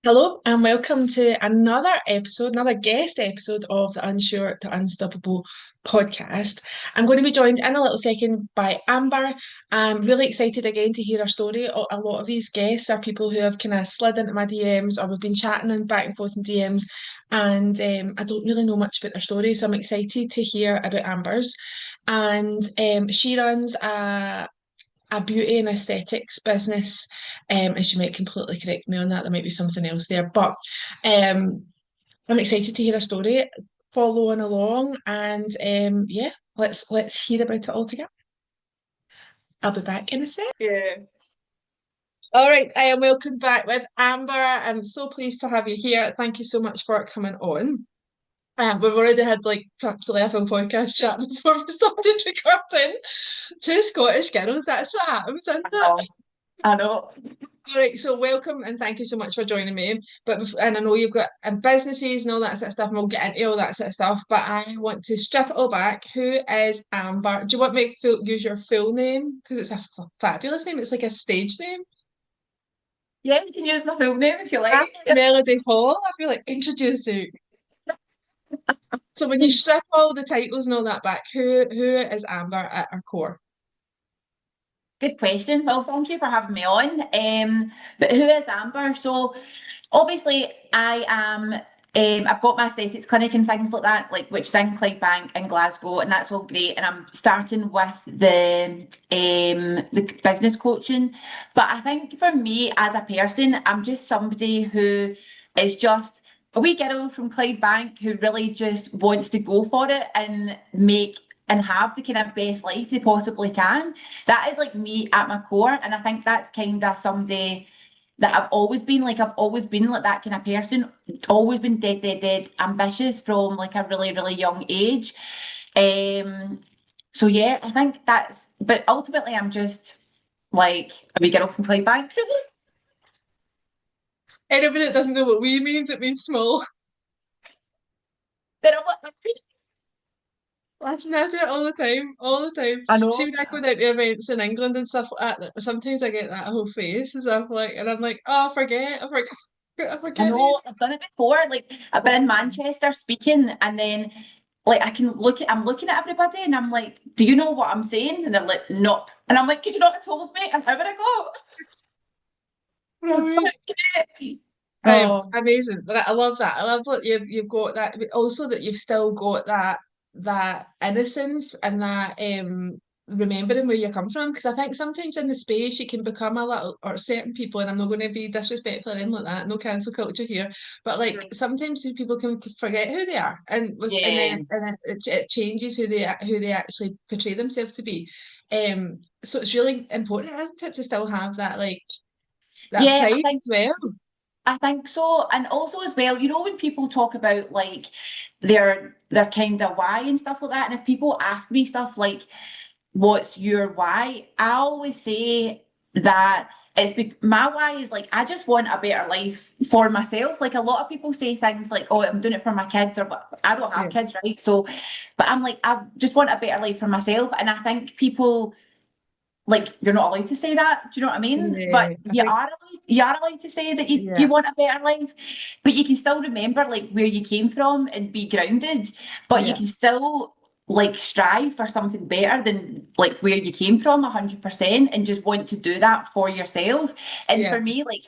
Hello and welcome to another episode, another guest episode of the Unsure to Unstoppable podcast. I'm going to be joined in a little second by Amber. I'm really excited again to hear her story. A lot of these guests are people who have kind of slid into my DMs or we've been chatting and back and forth in DMs, and I don't really know much about their story, so I'm excited to hear about Amber's. And she runs a beauty and aesthetics business, and she might completely correct me on that. There might be something else there, but um, I'm excited to hear her story, following along, and yeah, let's hear about it all together. I'll be back in a sec. Yeah. All right, I am welcome back with Amber. I'm so pleased to have you here. Thank you so much for coming on. We've already had like practically a full podcast chat before we started recording. Two Scottish girls, that's what happens, isn't I it? know. I know. All right, so welcome and thank you so much for joining me. And I know you've got businesses and all that sort of stuff, and we'll get into all that sort of stuff. But I want to strip it all back. Who is Amber? Do you want me to use your full name? Because it's a fabulous name. It's like a stage name. Yeah, you can use my full name if you Amber like. Melody Hall. I feel like introducing. So when you strip all the titles and all that back, who is Amber at her core? Good question. Well, thank you for having me on. But who is Amber? So obviously I am I've got my aesthetics clinic and things like that, like which is in Clydebank in Glasgow, and that's all great. And I'm starting with the business coaching. But I think for me as a person, I'm just somebody who is just a wee girl from Clydebank who really just wants to go for it and make and have the kind of best life they possibly can. That is like me at my core. And I think that's kind of somebody that I've always been like that kind of person, always been dead ambitious from like a really, really young age. Um, so yeah, I think but ultimately I'm just like a wee girl from Clydebank. Anybody that doesn't know what we means, it means small. Then I'm like, Listen, I do it all the time, all the time. I See, know, when I go down to events in England and stuff like that, sometimes I get that whole face and stuff like, and I'm like, oh, I forget, I I forget these. know, I've done it before. Like I've been in Manchester speaking, and then like I'm looking at everybody, and I'm like, "Do you know what I'm saying?" And they're like, "Nope." And I'm like, "Could you not have told me?" And how would I go? Brilliant. Oh, Amazing. I love that. I love that you've got that, but also that you've still got that innocence and that remembering where you come from. Because I think sometimes in the space you can become a little, or certain people, and I'm not going to be disrespectful or anything like that. No cancel culture here, but like sometimes these people can forget who they are, yeah. and it changes who they actually portray themselves to be. So it's really important, isn't it, to still have that like that Yeah, pride as well. I think so. And also as well, you know, when people talk about like their kind of why and stuff like that, and if people ask me stuff like, what's your why? I always say that my why is like I just want a better life for myself. Like a lot of people say things like, "Oh, I'm doing it for my kids," or I don't have Yeah. kids, right? So, but I'm like, I just want a better life for myself, and I think people like you're not allowed to say that. Do you know what I mean? But Yeah, I think you are allowed to say that you yeah, want a better life, but you can still remember like where you came from and be grounded. But you yeah, can still like strive for something better than like where you came from 100% and just want to do that for yourself. And yeah, for me, like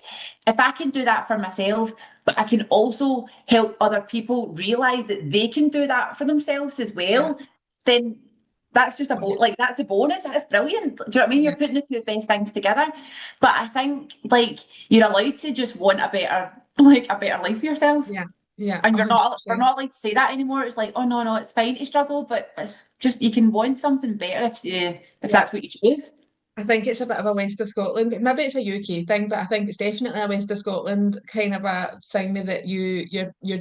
if I can do that for myself, but I can also help other people realize that they can do that for themselves as yeah, well, then that's just yeah, like that's a bonus. That's brilliant. Do you know what I mean? yeah, You're putting the two best things together. But I think like you're allowed to just want a better life for yourself. yeah, yeah, And we're 100%. not allowed to say that anymore. It's like, oh no, it's fine to struggle, but it's just you can want something better if Yeah. that's what you choose. I think it's a bit of a West of Scotland, maybe it's a UK thing, but I think it's definitely a West of Scotland kind of a thing that you're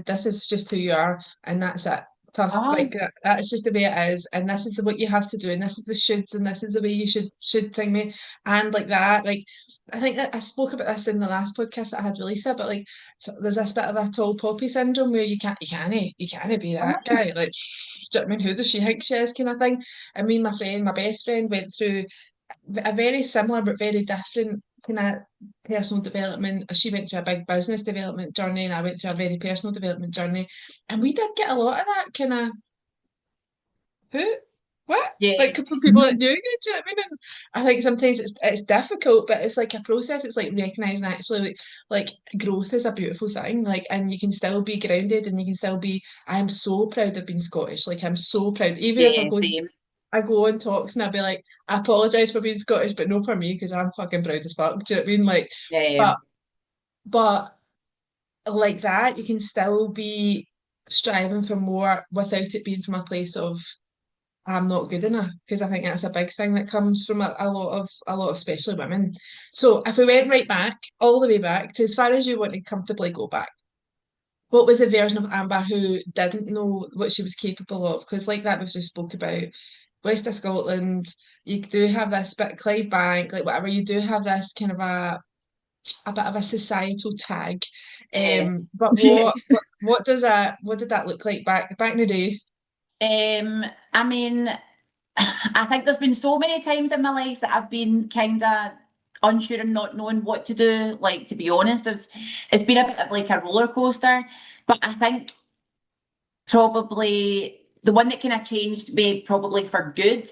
this is just who you are and that's it. Tough, Ah, like that's just the way it is, and this is what you have to do, and this is the shoulds, and this is the way you should thing me, and like that. Like I think that I spoke about this in the last podcast that I had with Lisa, but like there's this bit of a tall poppy syndrome where you can't be that ah, guy. Like, do you know what I mean, who does she think she is, kind of thing. And me and my best friend, went through a very similar but very different kind of personal development. She went through a big business development journey, and I went through a very personal development journey. And we did get a lot of that kind of who, what? Yeah. Like from people that Mhm. knew you, do you know what I mean? And I think sometimes it's difficult, but it's like a process. It's like recognizing actually like growth is a beautiful thing. Like, and you can still be grounded, and you can still be. I am so proud of being Scottish. Like, I'm so proud. Even if Yeah, same. I go on talks and I'll be like, I apologise for being Scottish, but no for me because I'm fucking proud as fuck. Do you know what I mean? Like, Yeah. but but like that, you can still be striving for more without it being from a place of I'm not good enough. Because I think that's a big thing that comes from a lot of especially women. So if we went right back, all the way back to as far as you want to comfortably go back, what was the version of Amber who didn't know what she was capable of? Because like that was just spoke about West of Scotland, you do have this bit Clydebank, like whatever, you do have this kind of a bit of a societal tag. Yeah. But what did that look like back in the day? I mean, I think there's been so many times in my life that I've been kind of unsure and not knowing what to do. Like, to be honest, it's been a bit of like a roller coaster. But I think probably the one that kind of changed me probably for good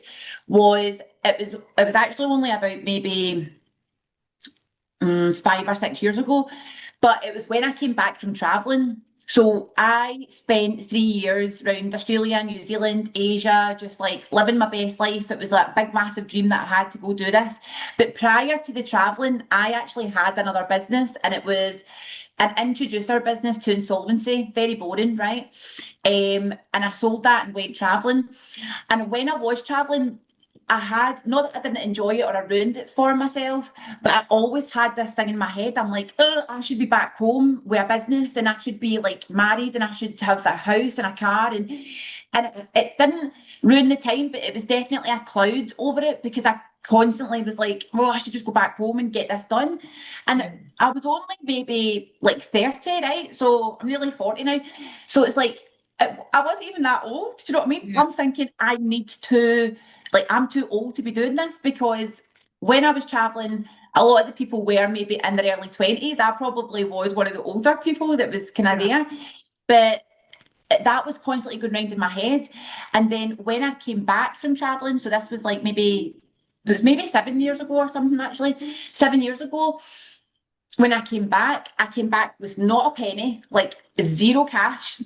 was it was actually only about maybe 5 or 6 years ago, but it was when I came back from traveling. So I spent 3 years around Australia, New Zealand, Asia, just like living my best life. It was that big, massive dream that I had to go do this. But prior to the traveling, I actually had another business, and it was an introducer business to insolvency. Very boring, right? And I sold that and went traveling. And when I was traveling, I had, not that I didn't enjoy it or I ruined it for myself, but I always had this thing in my head. I'm like, oh, I should be back home with a business, and I should be like married, and I should have a house and a car. And it didn't ruin the time, but it was definitely a cloud over it because I constantly was like, well, I should just go back home and get this done. And Yeah. I was only maybe like 30, right? So I'm nearly 40 now. So it's like, I wasn't even that old. Do you know what I mean? So Yeah. I'm thinking I need to, like, I'm too old to be doing this because when I was traveling, a lot of the people were maybe in their early 20s. I probably was one of the older people that was kind of Yeah. there. But that was constantly going round in my head. And then when I came back from traveling, so this was like maybe, it was maybe 7 years ago or something, actually, 7 years ago, when I came back with not a penny, like zero cash.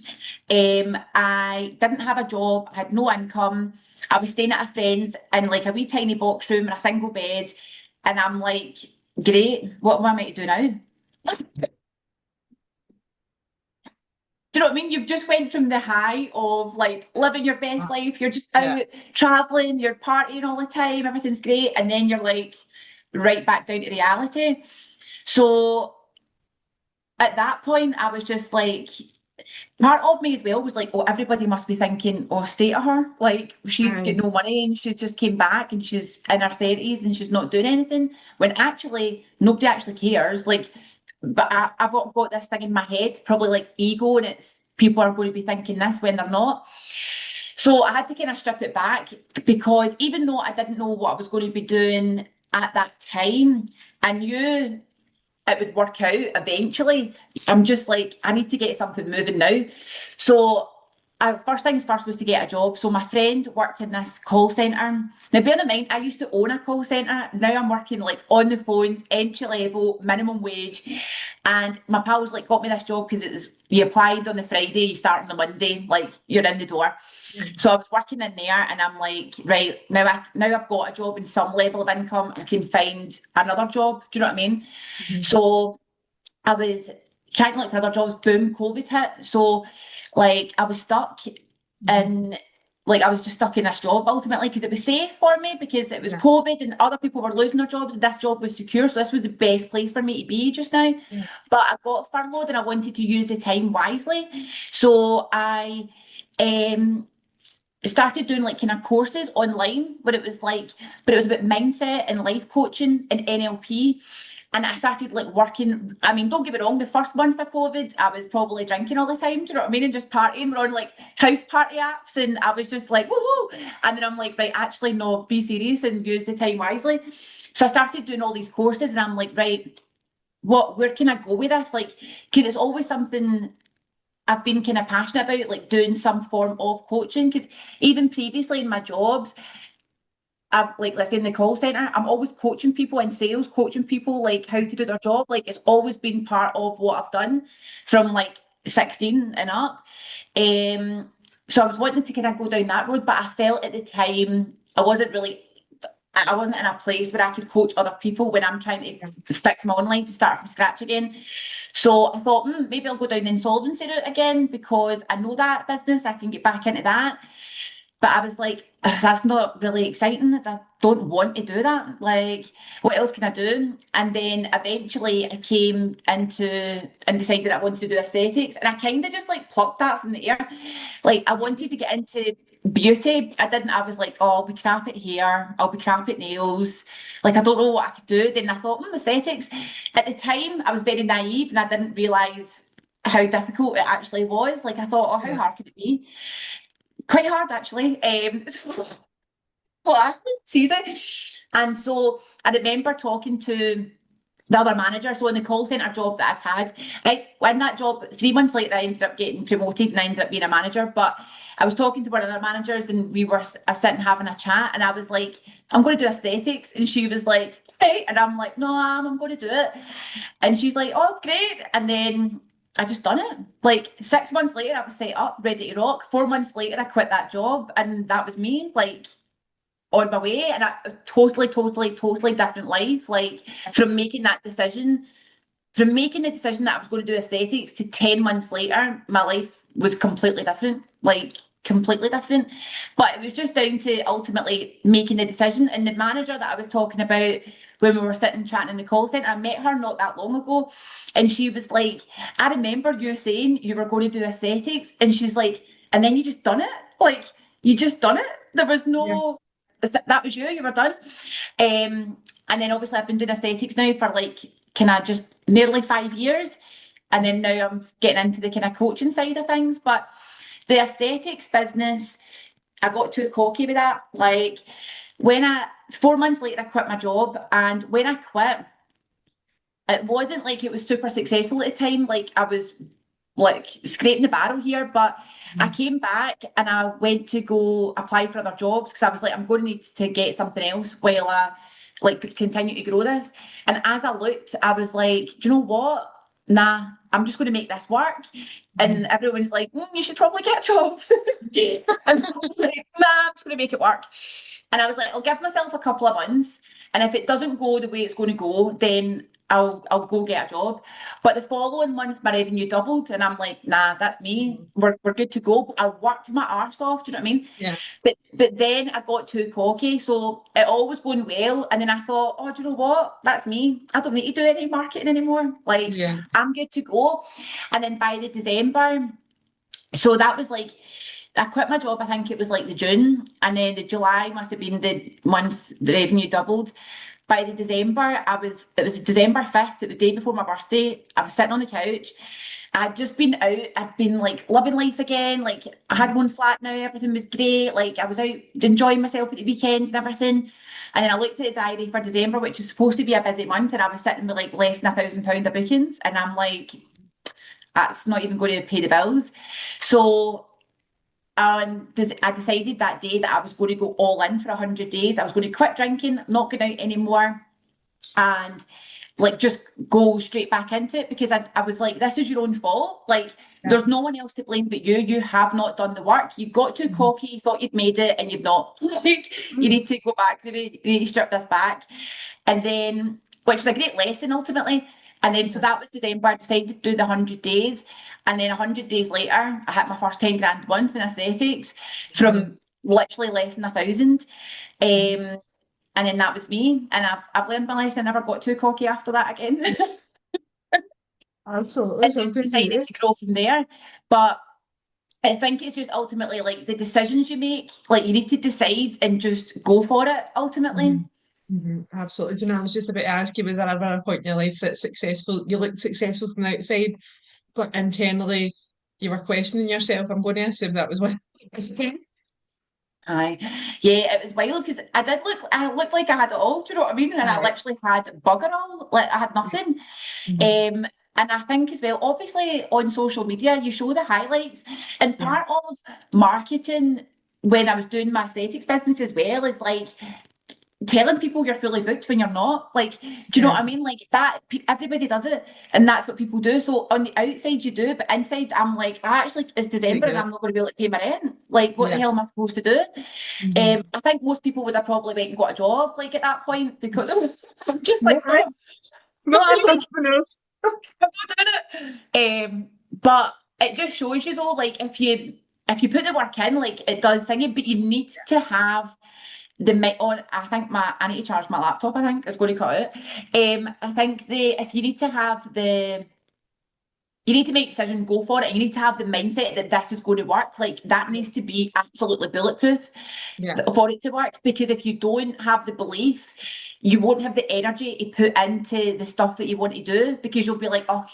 I didn't have a job, I had no income. I was staying at a friend's in like a wee tiny box room in a single bed. And I'm like, great, what am I meant to do now? Do you know what I mean? You've just went from the high of like living your best life, you're just Yeah. out traveling, you're partying all the time, everything's great, and then you're like right back down to reality. So at that point, I was just like, part of me as well was like, oh, everybody must be thinking, oh, stay at her. Like, she's got Aye. no money and she's just came back and she's in her 30s and she's not doing anything. When actually, nobody actually cares. Like, but I've got this thing in my head, probably like ego, and it's people are going to be thinking this when they're not. So I had to kind of strip it back because even though I didn't know what I was going to be doing at that time, I knew it would work out eventually. I'm just like, I need to get something moving now. So first things first was to get a job. So my friend worked in this call centre. Now, bear in mind, I used to own a call centre. Now I'm working like on the phones, entry level, minimum wage. And my pals like got me this job because it was you applied on the Friday, you start on the Monday, like you're in the door. So I was working in there, and I'm like, right now I've got a job and some level of income. I can find another job. Do you know what I mean? Mhm. So I was trying to look for other jobs. Boom, COVID hit. So like I was stuck Mhm. in like I was just stuck in this job ultimately because it was safe for me because it was Yeah. COVID and other people were losing their jobs and this job was secure. So this was the best place for me to be just now. Yeah. But I got furloughed and I wanted to use the time wisely. So I um started doing like kind of courses online where it was like, but it was about mindset and life coaching and NLP. And I started like working. I mean, don't get me wrong, the first month of COVID, I was probably drinking all the time. Do you know what I mean? And just partying. We're on like house party apps, and I was just like, woohoo. And then I'm like, right, actually, no, be serious and use the time wisely. So I started doing all these courses and I'm like, right, where can I go with this? Like, because it's always something I've been kind of passionate about, like doing some form of coaching. Because even previously in my jobs, I've like, let's say in the call center, I'm always coaching people in sales, coaching people like how to do their job. Like it's always been part of what I've done from like 16 and up. So I was wanting to kind of go down that road, but I felt at the time I wasn't in a place where I could coach other people when I'm trying to fix my own life and start from scratch again. So I thought, maybe I'll go down the insolvency route again because I know that business, I can get back into that. But I was like, that's not really exciting. I don't want to do that. Like, what else can I do? And then eventually I came into and decided I wanted to do aesthetics. And I kind of just like plucked that from the air. Like, I wanted to get into beauty. I didn't, I was like, oh, I'll be crap at hair. I'll be crap at nails. Like, I don't know what I could do. Then I thought, aesthetics. At the time, I was very naive and I didn't realise how difficult it actually was. Like, I thought, oh, how Yeah. hard could it be? Quite hard actually. Well, Susie. And so I remember talking to the other manager. So in the call centre job that I'd had, right, when that job, 3 months later, I ended up getting promoted and I ended up being a manager. But I was talking to one of the managers and we were sitting having a chat and I was like, I'm going to do aesthetics. And she was like, right. And I'm like, no, I'm going to do it. And she's like, oh, great. And then I just done it. Like 6 months later, I was set up, ready to rock. 4 months later, I quit that job and that was me. Like, on my way and a totally different life. Like from making the decision that I was going to do aesthetics to 10 months later, my life was completely different. Like completely different. But it was just down to ultimately making the decision. And the manager that I was talking about when we were sitting chatting in the call centre, I met her not that long ago. And she was like, I remember you saying you were going to do aesthetics. And she's like, and then you just done it. Like you just done it. There was Yeah. no that was you were done. And then obviously I've been doing aesthetics now for like kind of just nearly 5 years. And then now I'm getting into the kind of coaching side of things. But the aesthetics business, I got too cocky with that. Like 4 months later, I quit my job. And when I quit, it wasn't like it was super successful at the time. Like I was like scraping the barrel here, but I came back and I went to go apply for other jobs because I was like, I'm going to need to get something else while I like continue to grow this. And as I looked, I was like, do you know what? Nah, I'm just going to make this work. And everyone's like, you should probably get a job. And I was like, nah, I'm just going to make it work. And I was like, I'll give myself a couple of months. And if it doesn't go the way it's going to go, then I'll go get a job. But the following month, my revenue doubled, and I'm like, nah, that's me. We're good to go. I worked my arse off. Do you know what I mean? Yeah. But then I got too cocky, so it all was going well, and then I thought, oh, do you know what? That's me. I don't need to do any marketing anymore. Like Yeah. I'm good to go. And then by the December, so that was like. I quit my job, I think it was like the June, and then the July must have been the month the revenue doubled. By the December, it was December 5th, the day before my birthday. I was sitting on the couch. I'd just been out, I'd been like loving life again. Like I had one flat now, everything was great. Like I was out enjoying myself at the weekends and everything. And then I looked at the diary for December, which is supposed to be a busy month, and I was sitting with like less than £1,000 of bookings. And I'm like, that's not even going to pay the bills. So I decided that day that I was going to go all in for 100 days. I was going to quit drinking, not going out anymore, and like just go straight back into it because I was like, this is your own fault. Like, Yeah. there's no one else to blame but you. You have not done the work. You got too cocky, you thought you'd made it, and you've not. Like, you need to go back, maybe you need to strip this back. And then, which was a great lesson ultimately. And then, so that was December. I decided to do the 100 days. And then 100 days later, I hit my first 10 grand month in aesthetics from literally less than 1,000. Um, and then that was me. And I've learned my lesson. I never got too cocky after that again. Absolutely. And just Something decided great. to grow from there. But I think it's just ultimately like the decisions you make, like you need to decide and just go for it ultimately. Absolutely. Do you know, I was just about to ask you, was there ever a point in your life that's successful? You looked successful from the outside, but internally you were questioning yourself. I'm going to assume that was one. Aye. Yeah, it was wild because I looked like I had it all, do you know what I mean? And I Aye. literally had bugger all, like I had nothing. Mhm. And I think as well, obviously on social media, you show the highlights. And Yeah. part of marketing when I was doing my aesthetics business as well is like telling people you're fully booked when you're not. Like, do you know Yeah. what I mean? Like that, everybody does it, and that's what people do. So on the outside, you do, but inside, I'm like, actually, it's Can't December do and it. I'm not going to be able to pay my rent. Like, what the Yeah. hell am I supposed to do? Mhm. I think most people would have probably went and got a job, like at that point, because I'm just like, No, no, no, not as doing entrepreneurs. I'm not doing it. But it just shows you though, like if you put the work in, like it does thingy, but you need to have the mic on. I think I need to charge my laptop. I think it's going to cut it. I think the if you need to have the you need to make a decision, go for it. And you need to have the mindset that this is going to work. Like that Yeah. needs to be absolutely bulletproof Yeah. for it to work. Because if you don't have the belief, you won't have the energy to put into the stuff that you want to do because you'll be like, oh,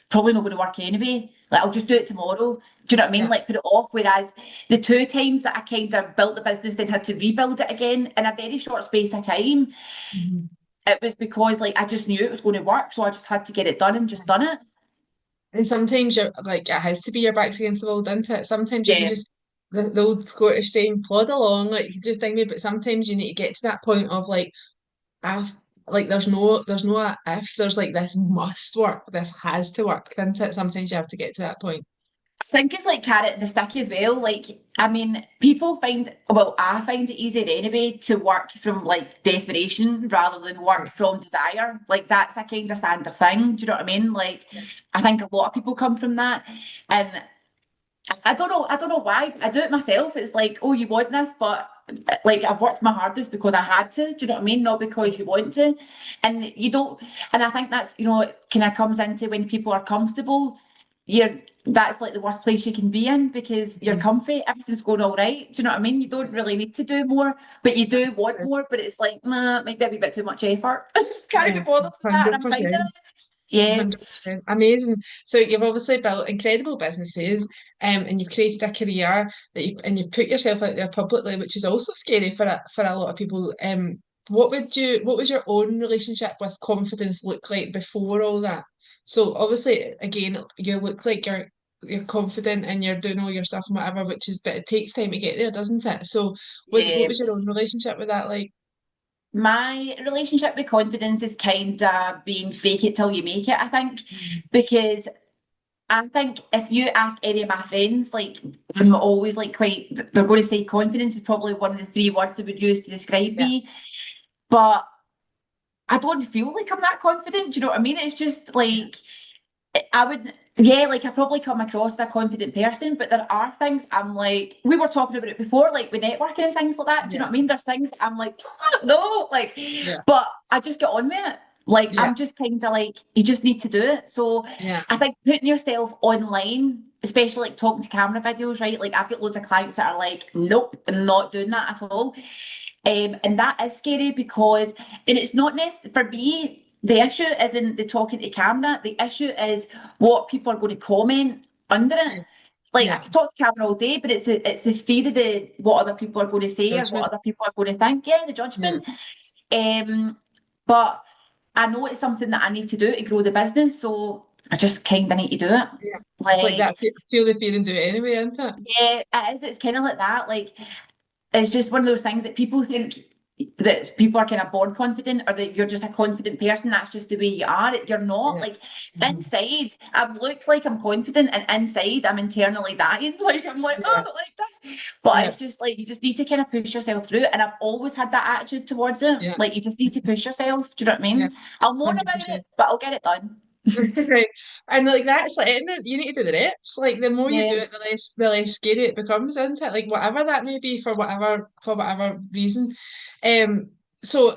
probably not going to work anyway. Like I'll just do it tomorrow. Do you know what I mean? Yeah. Like put it off. Whereas the two times that I kind of built the business, then had to rebuild it again in a very short space of time, Mhm. it was because like I just knew it was going to work. So I just had to get it done and just done it. And sometimes you're like, it has to be your back's against the wall, doesn't it? Sometimes you can Yeah. just, the old Scottish saying, plod along, like, you just think me, but sometimes you need to get to that point of like, I've, like, there's no if, there's like this must work, this has to work, doesn't it? Sometimes you have to get to that point. I think it's like carrot and the stick as well. Like, I mean, people find, well, I find it easier anyway to work from like desperation rather than Yeah. work from desire. Like, that's a kind of standard thing. Do you know what I mean? Like, Yeah. I think a lot of people come from that. And I don't know why. I do it myself. It's like, oh, you want this, but like I've worked my hardest because I had to. Do you know what I mean? Not because you want to. And you don't. And I think that's it kind of comes into when people are comfortable. You're that's like the worst place you can be in because you're Mhm. comfy. Everything's going all right. Do you know what I mean? You don't really need to do more, but you do want more. But it's like, nah, maybe a wee bit too much effort. Can't be Yeah, bothered with that, and I'm finding it. 100%. Yeah, 100%. Amazing. So you've obviously built incredible businesses, and you've created a career and you've put yourself out there publicly, which is also scary for a lot of people. What was your own relationship with confidence look like before all that? So obviously, again, you look like you're confident and you're doing all your stuff and whatever, but it takes time to get there, doesn't it? So what yeah. was your own relationship with that like? My relationship with confidence is kind of being fake it till you make it, I think, Mm. because I think if you ask any of my friends, like I'm always like they're going to say confidence is probably one of the three words they would use to describe Yeah. me, but I don't feel like I'm that confident. Do you know what I mean? It's just like I would, yeah, like I probably come across as a confident person, but there are things I'm like, we were talking about it before, like with networking and things like that. Do you know Yeah. what I mean? There's things that I'm like, no, like, Yeah. but I just get on with it. Like, Yeah. I'm just kind of like, you just need to do it. So Yeah. I think putting yourself online, especially like talking to camera videos, right? Like, I've got loads of clients that are like, nope, I'm not doing that at all. And that is scary because, and it's not necessarily for me, the issue isn't the talking to camera. The issue is what people are going to comment under it. Yeah. Like I Yeah. could talk to camera all day, but it's the fear of the what other people are going to say or what Judgment. other people are going to think. Yeah, the Yeah. judgment. But I know it's something that I need to do to grow the business, so I just kind of need to do it. Yeah. It's like Like, that. Feel the fear and do it anyway, isn't it? yeah, it is. It's kind of like that. Like it's just one of those things that people think that people are kind of born confident or that you're just a confident person. That's just the way you are. You're not. Yeah. Like Mhm. inside, I look like I'm confident, and inside, I'm internally dying. Like I'm like, oh, I Yeah. don't like this. But Yeah. it's just like you just need to kind of push yourself through. And I've always had that attitude towards it. Yeah. Like you just need to push yourself. Do you know what I Yeah. mean? I'll moan about it, 100%. but I'll get it done. Right. And like that's like isn't it? You need to do the reps. Like the more you do Yeah. it, the less scary it becomes, isn't it? Like whatever that may be for whatever reason. Um. So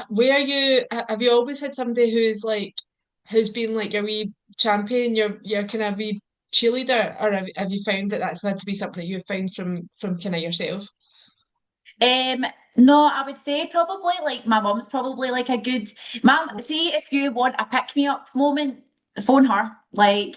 where you have you always had somebody who's been like your wee champion, your kind of wee cheerleader, or have you found that that's had to be something that you've found from kind of yourself? Um, no, I would say probably like my mum's probably like a good mum. See, if you want a pick me up moment, phone her. Like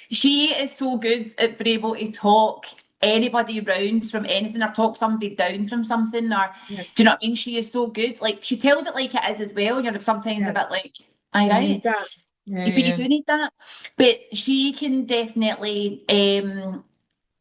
she is so good at being able to talk anybody round from anything or talk somebody down from something or Yeah. do you know what I mean? She is so good. Like she tells it like it is as well. You're sometimes a Yeah. bit like, all You need right. that. Yeah, But you yeah. do need that. But she can definitely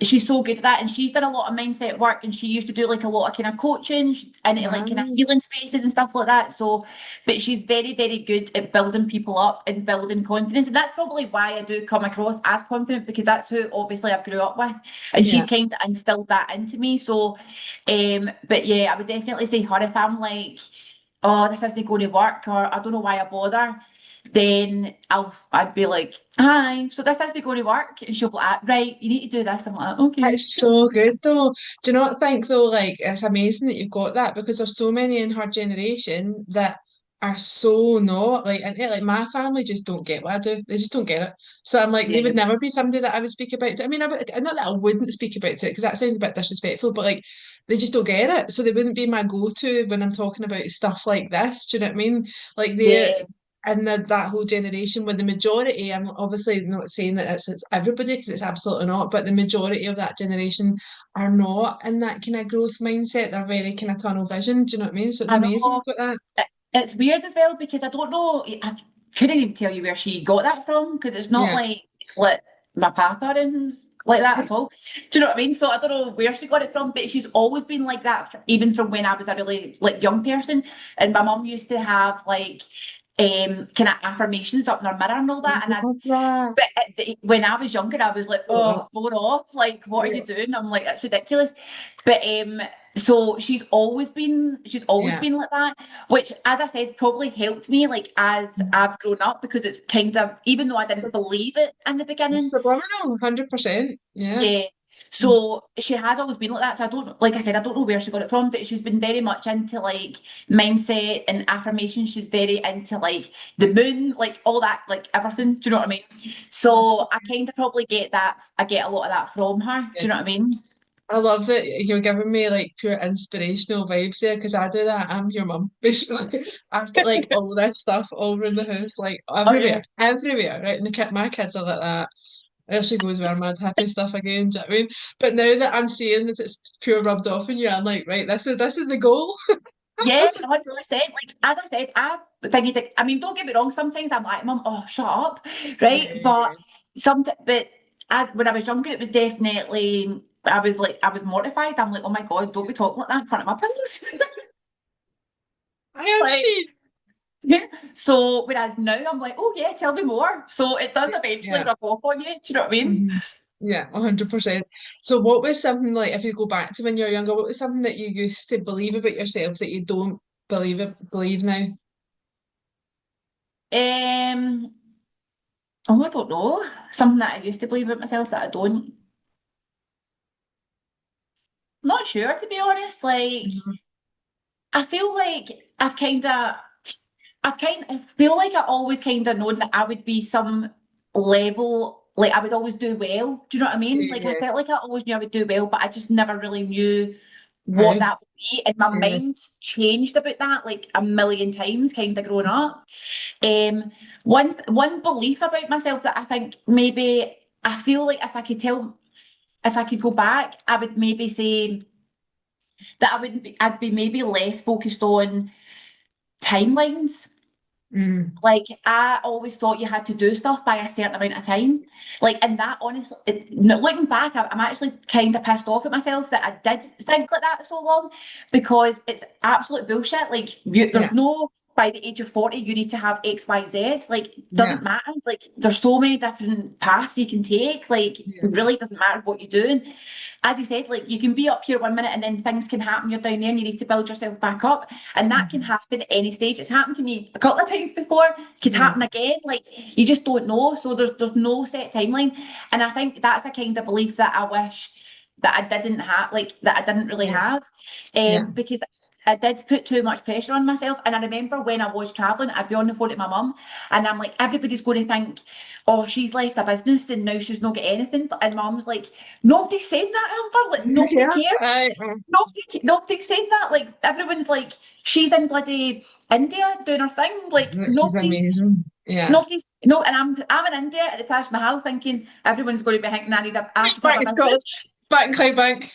she's so good at that and she's done a lot of mindset work and she used to do like a lot of kind of coaching and like kind of Wow. healing spaces and stuff like that. So but she's very, very good at building people up and building confidence. And that's probably why I do come across as confident because that's who obviously I grew up with. And she's Yeah. kind of instilled that into me. So but yeah, I would definitely say her if I'm like, oh, this isn't going to work or I don't know why I bother then I'd be like, hi, so this isn't going to work. And she'll be like, right, you need to do this. I'm like, okay. It's so good though. Do you not think though, like it's amazing that you've got that because there's so many in her generation that are so not like and like my family just don't get what I do. They just don't get it. So I'm like they Yeah. would never be somebody that I would speak about to. I mean, I would not that I wouldn't speak about it because that sounds a bit disrespectful, but like they just don't get it. So they wouldn't be my go-to when I'm talking about stuff like this. Do you know what I mean? Like they're Yeah. and that whole generation with the majority, I'm obviously not saying that it's everybody because it's absolutely not, but the majority of that generation are not in that kind of growth mindset. They're very kind of tunnel vision. Do you know what I mean? So it's I amazing know you've got that. it's weird as well because I don't know, I couldn't even tell you where she got that from because it's not Yeah. like my papa and like that at all. Do you know what I mean? So I don't know where she got it from, but she's always been like that, even from when I was a really like young person. And my mum used to have like kind of affirmations up in her mirror and all I that. And I love that. but when I was younger, I was like, Oh, oh, bore off. Like, what are yeah. you doing? I'm like, that's ridiculous. But so she's always Yeah. been like that, which, as I said, probably helped me like as I've grown up because it's kind of even though I didn't believe it in the It's beginning, subliminal, 100%. Yeah. yeah. So she has always been like that. So I don't, like I said, I don't know where she got it from, but she's been very much into like mindset and affirmation. She's very into like the moon, like all that, like everything. Do you know what I mean? So I kind of probably get that. I get a lot of that from her. Do Yeah. you know what I mean? I love that you're giving me like pure inspirational vibes there because I do that. I'm your mum, basically. I've got like all this stuff all over in the house, like Oh yeah. everywhere, everywhere, right? And my kids are like that. There she goes with her mad happy stuff again. Do you know what I mean? But now that I'm seeing that it's pure rubbed off on you, I'm like, right, this is the goal. Yeah, This is the goal. 100%. Like as I said, I mean, don't get me wrong. Sometimes I'm like, Mum, oh, shut up, right? Yeah. But as when I was younger, it was definitely I was mortified. I'm like, oh my God, don't be talking like that in front of my pals. I am Like, she. yeah. So whereas now I'm like, oh yeah, tell me more. So it does eventually Yeah. rub off on you. Do you know what I mean? Mhm. Yeah, 100%. So what was something like if you go back to when you were younger, what was something that you used to believe about yourself that you don't believe now? Um, oh, I don't know. Something that I used to believe about myself that I don't. Not sure to be honest. Like Mhm. I feel like I feel like I always kind of known that I would be some level, like I would always do well. Do you know what I mean? Like I Yeah. felt like I always knew I would do well, but I just never really knew How? what that would be. And my Yeah. mind changed about that like a million times, kind of growing up. One belief about myself that I think maybe I feel like if I could go back, I would maybe say that I'd be maybe less focused on timelines. Mm. Like I always thought you had to do stuff by a certain amount of time. Like and that honestly, looking back, I'm actually kind of pissed off at myself that I did think like that so long because it's absolute bullshit. Like there's Yeah. no by the age of 40 you need to have X, Y, Z. Like Yeah. doesn't matter. Like there's so many different paths you can take. Like it Yeah. really doesn't matter what you're doing. As you said, like you can be up here 1 minute and then things can happen. You're down there and you need to build yourself back up. And that can Mhm. happen at any stage. It's happened to me a couple of times before. Could Yeah. happen again. Like you just don't know. So there's no set timeline. And I think that's a kind of belief that I wish that I didn't have, like that I didn't really Yeah. have. Yeah. Because I did put too much pressure on myself. And I remember when I was traveling, I'd be on the phone to my mum and I'm like, everybody's going to think, oh, she's left a business and now she's not got anything. And mum's like, nobody's saying that, Amber. Like, nobody Yeah. cares. Nobody's saying that. Like, everyone's like, she's in bloody India doing her thing. Like, This is amazing. Yeah. no, and I'm in India at the Taj Mahal thinking everyone's going to be thinking I should have Back a to Scotland. business. Back in Clydebank.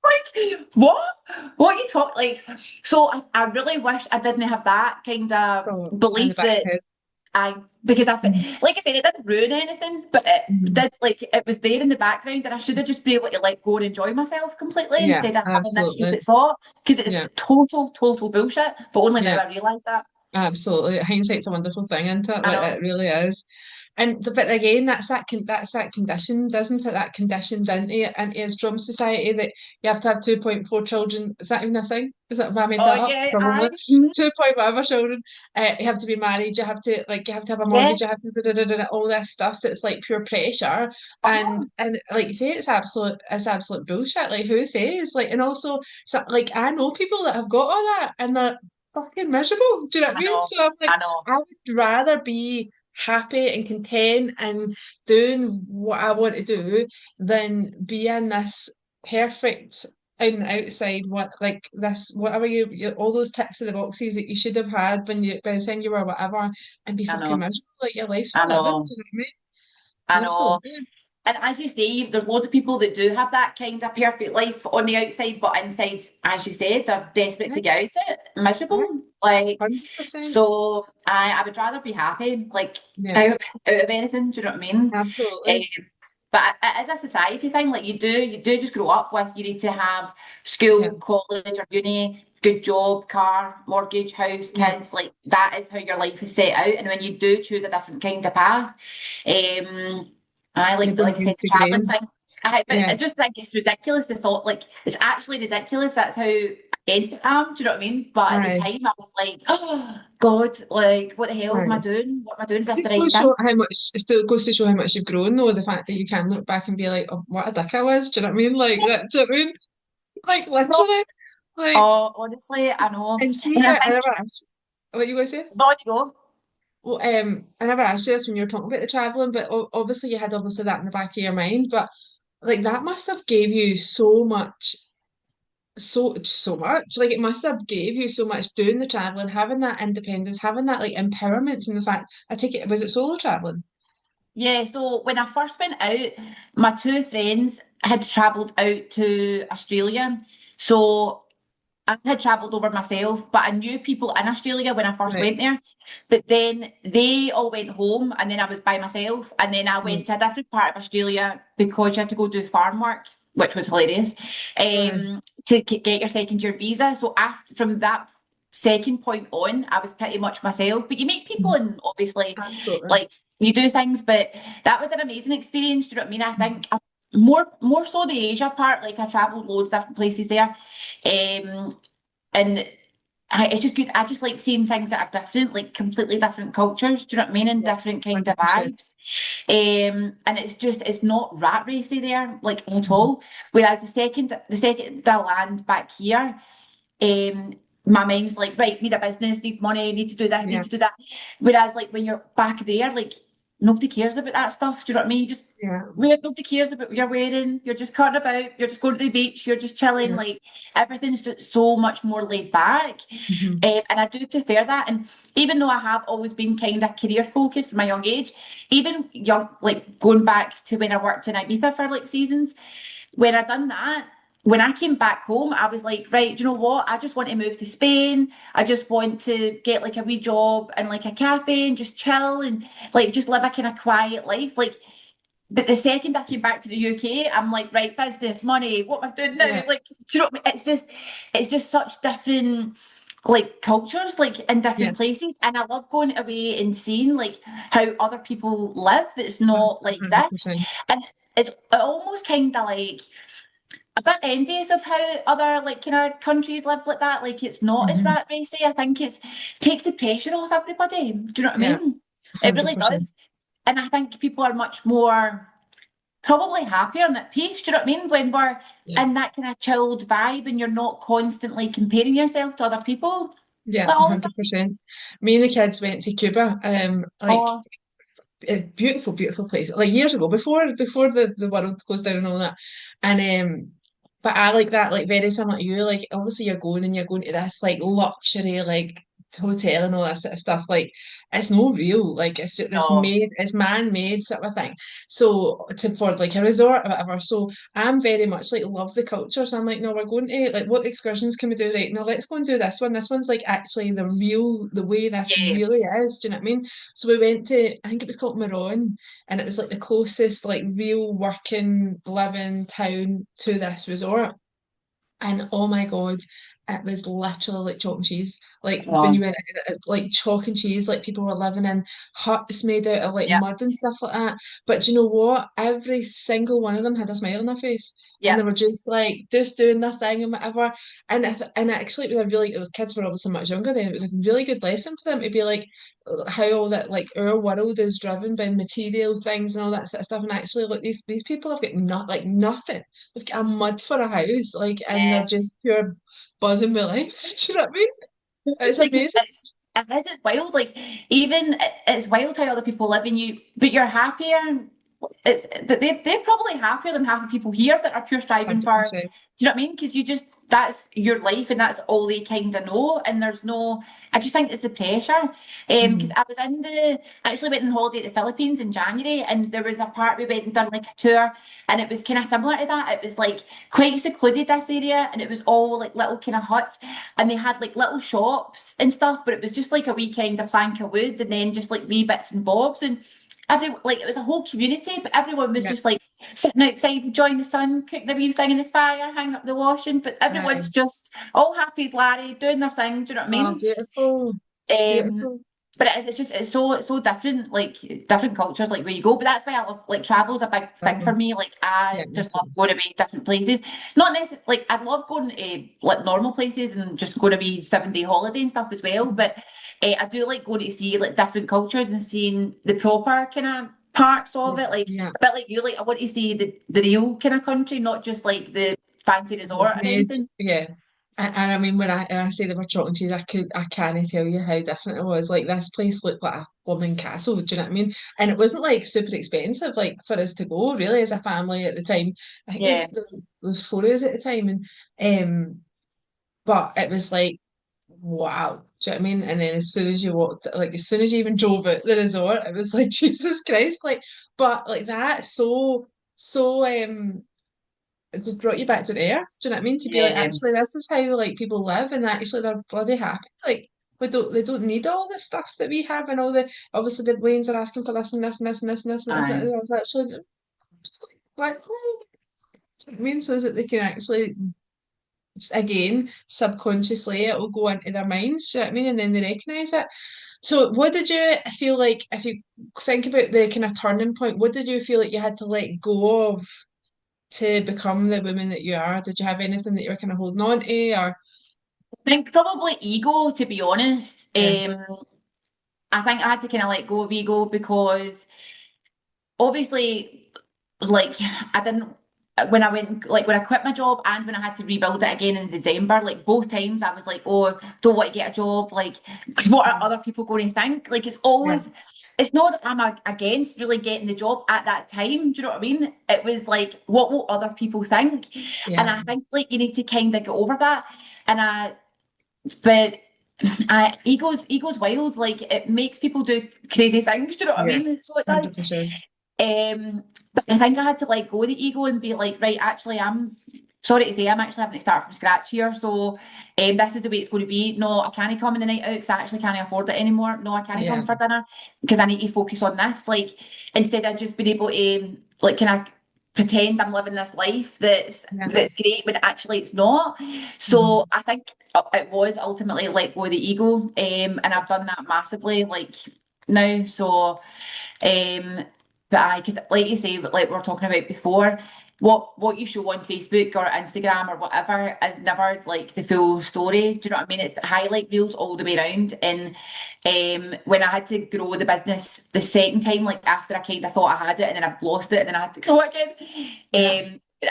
Like, what? What you talk like? So I really wish I didn't have that kind of So in the belief back of that your head. I because Mhm. like I said, it didn't ruin anything, but it Mhm. did like it was there in the background, and I should have just been able to like go and enjoy myself completely Yeah, instead of having this absolutely. stupid thought because it's Yeah, total bullshit. But only now yeah, I realise that. absolutely. Hindsight's a wonderful thing, isn't it? I Like know. it really is. And but again, that's that condition, doesn't it? That conditioned into a drum society that you have to have 2.4 children. Is that even a thing? Is that have I made Oh that up? yeah, I Probably. 2 point whatever children. You have to be married. You have to have a yeah. mortgage. You have to all this stuff that's like pure pressure. Oh, And like you say, it's absolute bullshit. Like who says? Like and also so, like I know people that have got all that and they're fucking miserable. Do you know what I I mean? know. So I'm like, I know. I would rather be happy and content and doing what I want to do than be in this perfect in the outside what like this whatever all those ticks of the boxes that you should have had when you by the time you were whatever and be I fucking know. miserable like your life's I not living. know. Do you know what I I mean? know. Absolutely. And as you say, there's loads of people that do have that kind of perfect life on the outside, but inside, as you said, they're desperate to Aye, get out of it, aye, miserable. Like, 100%. so I would rather be happy, like Yeah, out of anything. Do you know what I mean? absolutely. But it is a society thing. Like you do just grow up with you need to have Yeah, school, college, or uni, good job, car, mortgage, house, yeah. kids. Like that is how your life is set out. And when you do choose a different kind of path, I It like I said, becomes the the traveling grain. thing. But Yeah, I just think it's ridiculous. The thought, like, it's actually ridiculous. That's how against it I am. Do you know what I mean? But at the aye, time, I was like, oh God, like, what the hell am I aye. doing? What am I doing? Is this the Just goes right to thing? show how much it still goes to show how much you've grown though, the fact that you can look back and be like, oh, what a dick I was. Do you know what I mean? Like that, do you know what I mean? Like literally. Like Oh, honestly, I know. and see And I I think, never asked what you gonna say? on you go. Well, I never asked you this when you were talking about the travelling, but obviously you had obviously that in the back of your mind, but like that must have gave you so much so much. Like it must have gave you so much doing the travelling, having that independence, having that like empowerment from the fact I take it was it solo travelling? Yeah, so when I first went out, my two friends had travelled out to Australia. So I had travelled over myself, but I knew people in Australia when I first Right. went there. But then they all went home, and then I was by myself. And then I Mm. went to a different part of Australia because you had to go do farm work, which was hilarious, Right. to get your second year visa. So after from that second point on, I was pretty much myself. But you meet people, Mhm. and obviously, Absolutely. like you do things. But that was an amazing experience. Do you know what I mean? I Mhm. think more so the Asia part. Like I travelled loads of different places there. And it's just good. I just like seeing things that are different, like completely different cultures. Do you know what I mean? And Yeah, different kind of 100%. vibes. And it's not rat racy there, like at Mhm. all. Whereas the second I land back here, my mind's like, right, need a business, need money, need to do this, need Yeah, to do that. Whereas like when you're back there, like nobody cares about that stuff. Do you know what I mean? You just yeah, wear nobody cares about what you're wearing. You're just cutting about. You're just going to the beach. You're just chilling. yeah. Like everything's just so much more laid back, Mhm. and I do prefer that. And even though I have always been kind of career focused from my young age, even young like going back to when I worked in Ibiza for like seasons, when I done that. When I came back home, I was like, right, do you know what? I just want to move to Spain. I just want to get like a wee job and like a cafe and just chill and like just live a kind of quiet life. Like but the second I came back to the UK, I'm like, right, business, money, what am I doing now? Yeah, Like, do you know what I mean? It's just such different like cultures, like in yeah, different places. And I love going away and seeing like how other people live that's not like this. 100%. And it's almost kind of like a bit envious of how other like kind of countries live like that. Like it's not as Hmm. rat racy. I think takes the pressure off everybody. Do you know what I Yeah, mean? It really 100%. does. And I think people are much more probably happier and at peace. Do you know what I mean? When we're Yeah, in that kind of chilled vibe and you're not constantly comparing yourself to other people. yeah, Like all the time. 100%. Me and the kids went to Cuba, like Oh, a beautiful, beautiful place. Like years ago, before the world goes down and all that. And but I like that, like very similar to you. Like obviously you're going and you're going to this like luxury, like hotel and all that sort of stuff, like it's no real, like it's just this No. made, it's man-made sort of thing. So to for like a resort or whatever. So I'm very much like love the culture. So I'm like, no, we're going to like what excursions can we do? Right, no, let's go and do this one. This one's like actually the real, the way this Yeah. really is. Do you know what I mean? So we went to, I think it was called Moron, and it was like the closest like real working living town to this resort. And oh my God, it was literally like chalk and cheese. Like when you Um, went in, it's like chalk and cheese, like people were living in huts made out of like yeah. mud and stuff like that. But do you know what? Every single one of them had a smile on their face. And Yeah. they were just like just doing their thing and whatever. And actually it was a really the kids were obviously much younger then. It was a really good lesson for them to be like how all that like our world is driven by material things and all that sort of stuff. And actually look, these people have got not like nothing. They've got a mud for a house, like, and they're Yeah. just pure buzzing with life. Do you know what I mean? It's It's like amazing. it's wild. Like even it's wild how other people live and you, but you're happier. It's but they're probably happier than half the people here that are pure striving for. 100%. Do you know what I mean? Because you just that's your life and that's all they kind of know. And there's no. I just think it's the pressure. Because Mm, I was in the actually went on holiday to the Philippines in January, and there was a part we went and done like a tour, and it was kind of similar to that. It was like quite secluded this area, and it was all like little kind of huts, and they had like little shops and stuff, but it was just like a wee kind of plank of wood, and then just like wee bits and bobs, and every like it was a whole community, but everyone was yeah. just like sitting outside enjoying the sun, cooking a wee thing in the fire, hanging up the washing, but everyone's Aye. just all happy as Larry, doing their thing. Do you know what I Oh, mean? beautiful. Um, Beautiful. but it's just it's so different, like different cultures, like where you go. But that's why I love like travel's a big thing for Uh-huh. me. Like Yeah, I me just love too. going to be different places. Not necessarily like I love going to like normal places and just going to be 7 day holiday and stuff as well. Mhm. But I do like going to see like different cultures and seeing the proper kind of parts Yeah. of it. Like Yeah. a bit like you, like I want to see the real kind of country, not just like the fancy It's resort or made, anything. yeah. And I mean, when I say they were chalk and cheese, I can't tell you how different it was. Like this place looked like a blooming castle. Do you know what I mean? And it wasn't like super expensive, like for us to go. Really, as a family at the time, I think Yeah. there was four of us at the time, and but it was like wow. Do you know what I mean? And then as soon as you walked, like as soon as you even drove out the resort, it was like Jesus Christ, like. But like that, so it just brought you back to the earth. Do you know what I mean? To be like, Yeah. actually, this is how like people live, and actually they're bloody happy. Like they don't need all the stuff that we have, and all the obviously the Waynes are asking for this and this and this and this and this and this. And Aye. this. I was actually just like, oh. Do you know what I mean? So is that they can actually again subconsciously it will go into their minds. Do you know what I mean? And then they recognise it. So what did you feel like if you think about the kind of turning point? What did you feel like you had to let go of to become the woman that you are? Did you have anything that you were kind of holding on to, or I think probably ego, to be honest. yeah, I think I had to kind of let go of ego because obviously, like, I didn't, when I went, like, when I quit my job and when I had to rebuild it again in December, like, both times I was like, oh, don't want to get a job. Like, because what are other people going to think? Like, it's yeah, always, it's not that I'm against really getting the job at that time. Do you know what I mean? It was like, what will other people think? And yeah, I think, like, you need to kind of get over that. And but ego's wild. Like it makes people do crazy things. Do you know what I yeah, mean? So it does. 100%. But I think I had to like go the ego and be like, right, actually, I'm sorry to say, I'm actually having to start from scratch here. So, this is the way it's going to be. No, I can't come in the night out because I actually can't afford it anymore. No, I can't come Yeah, for dinner because I need to focus on this. Like instead of just being able to like kind of pretend I'm living this life yeah, that's great when actually it's not. So mhm, I think it was ultimately let go of the ego, and I've done that massively like now. So. Um, but I, because like you say, like we were talking about before, what you show on Facebook or Instagram or whatever is never like the full story. Do you know what I mean? It's the highlight reels all the way around. And when I had to grow the business the second time, like after I kind of thought I had it and then I lost it and then I had to grow it again, yeah,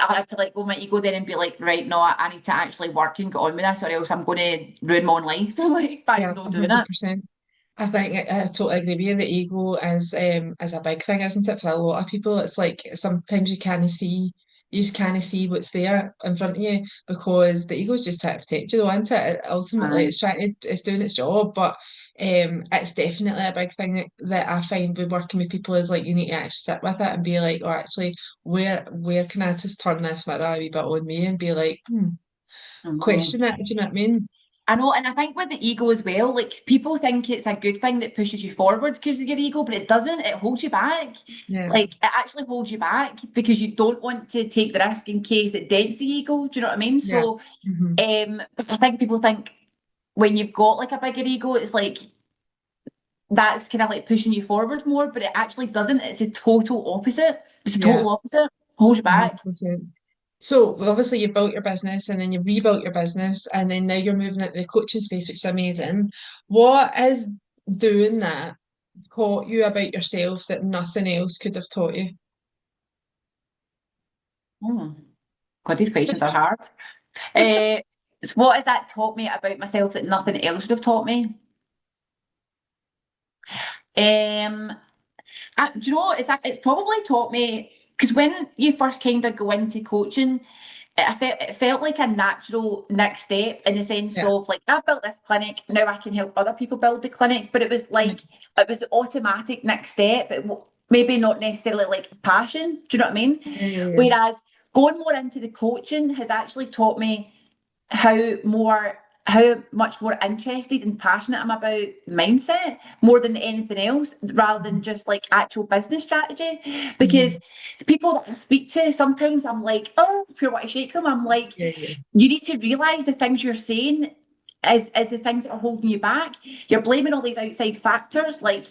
I have to like go my ego then and be like, right, no, I need to actually work and get on with this, or else I'm going to ruin my own life like by yeah, not doing it. 100%. I think I totally agree with you. The ego is a big thing, isn't it? For a lot of people, it's like sometimes you can't see. you just kind of see what's there in front of you because the ego's just trying to protect you, though, isn't it? Ultimately, Aye. it's it's doing its job, but it's definitely a big thing that I find with working with people is like you need to actually sit with it and be like, oh, actually, where can I just turn this mirror a wee bit on me and be like, Mhm. question it? Do you know what I mean? I know, and I think with the ego as well, like people think it's a good thing that pushes you forward because of your ego, but it doesn't. It holds you back. Yeah, Like it actually holds you back because you don't want to take the risk in case it dents the ego. Do you know what I mean? yeah. So, Hmm. I think people think when you've got like a bigger ego, it's like that's kind of like pushing you forward more, but it actually doesn't. It's a total opposite. It's a Yeah, total opposite. Holds you back. 100%. So well, obviously you've built your business and then you've rebuilt your business and then now you're moving into the coaching space, which is amazing. What is doing that taught you about yourself that nothing else could have taught you? Hmm. God, these questions are hard. Uh, so what has that taught me about myself that nothing else would have taught me? Um, do you know, it's probably taught me because when you first kind of go into coaching, it felt like a natural next step in the sense Yeah. of like I built this clinic, now I can help other people build the clinic. But it was Yeah. like it was the automatic next step. Maybe not necessarily like passion. Do you know what I mean? Yeah. Yeah. Whereas going more into the coaching has actually taught me how more how much more interested and passionate I'm about mindset more than anything else, rather than just like actual business strategy. Mm-hmm. Because the people that I speak to, sometimes I'm like, oh, if you want to shake them, I'm like, Yeah. Yeah. you need to realize the things you're saying is the things that are holding you back. You're blaming all these outside factors like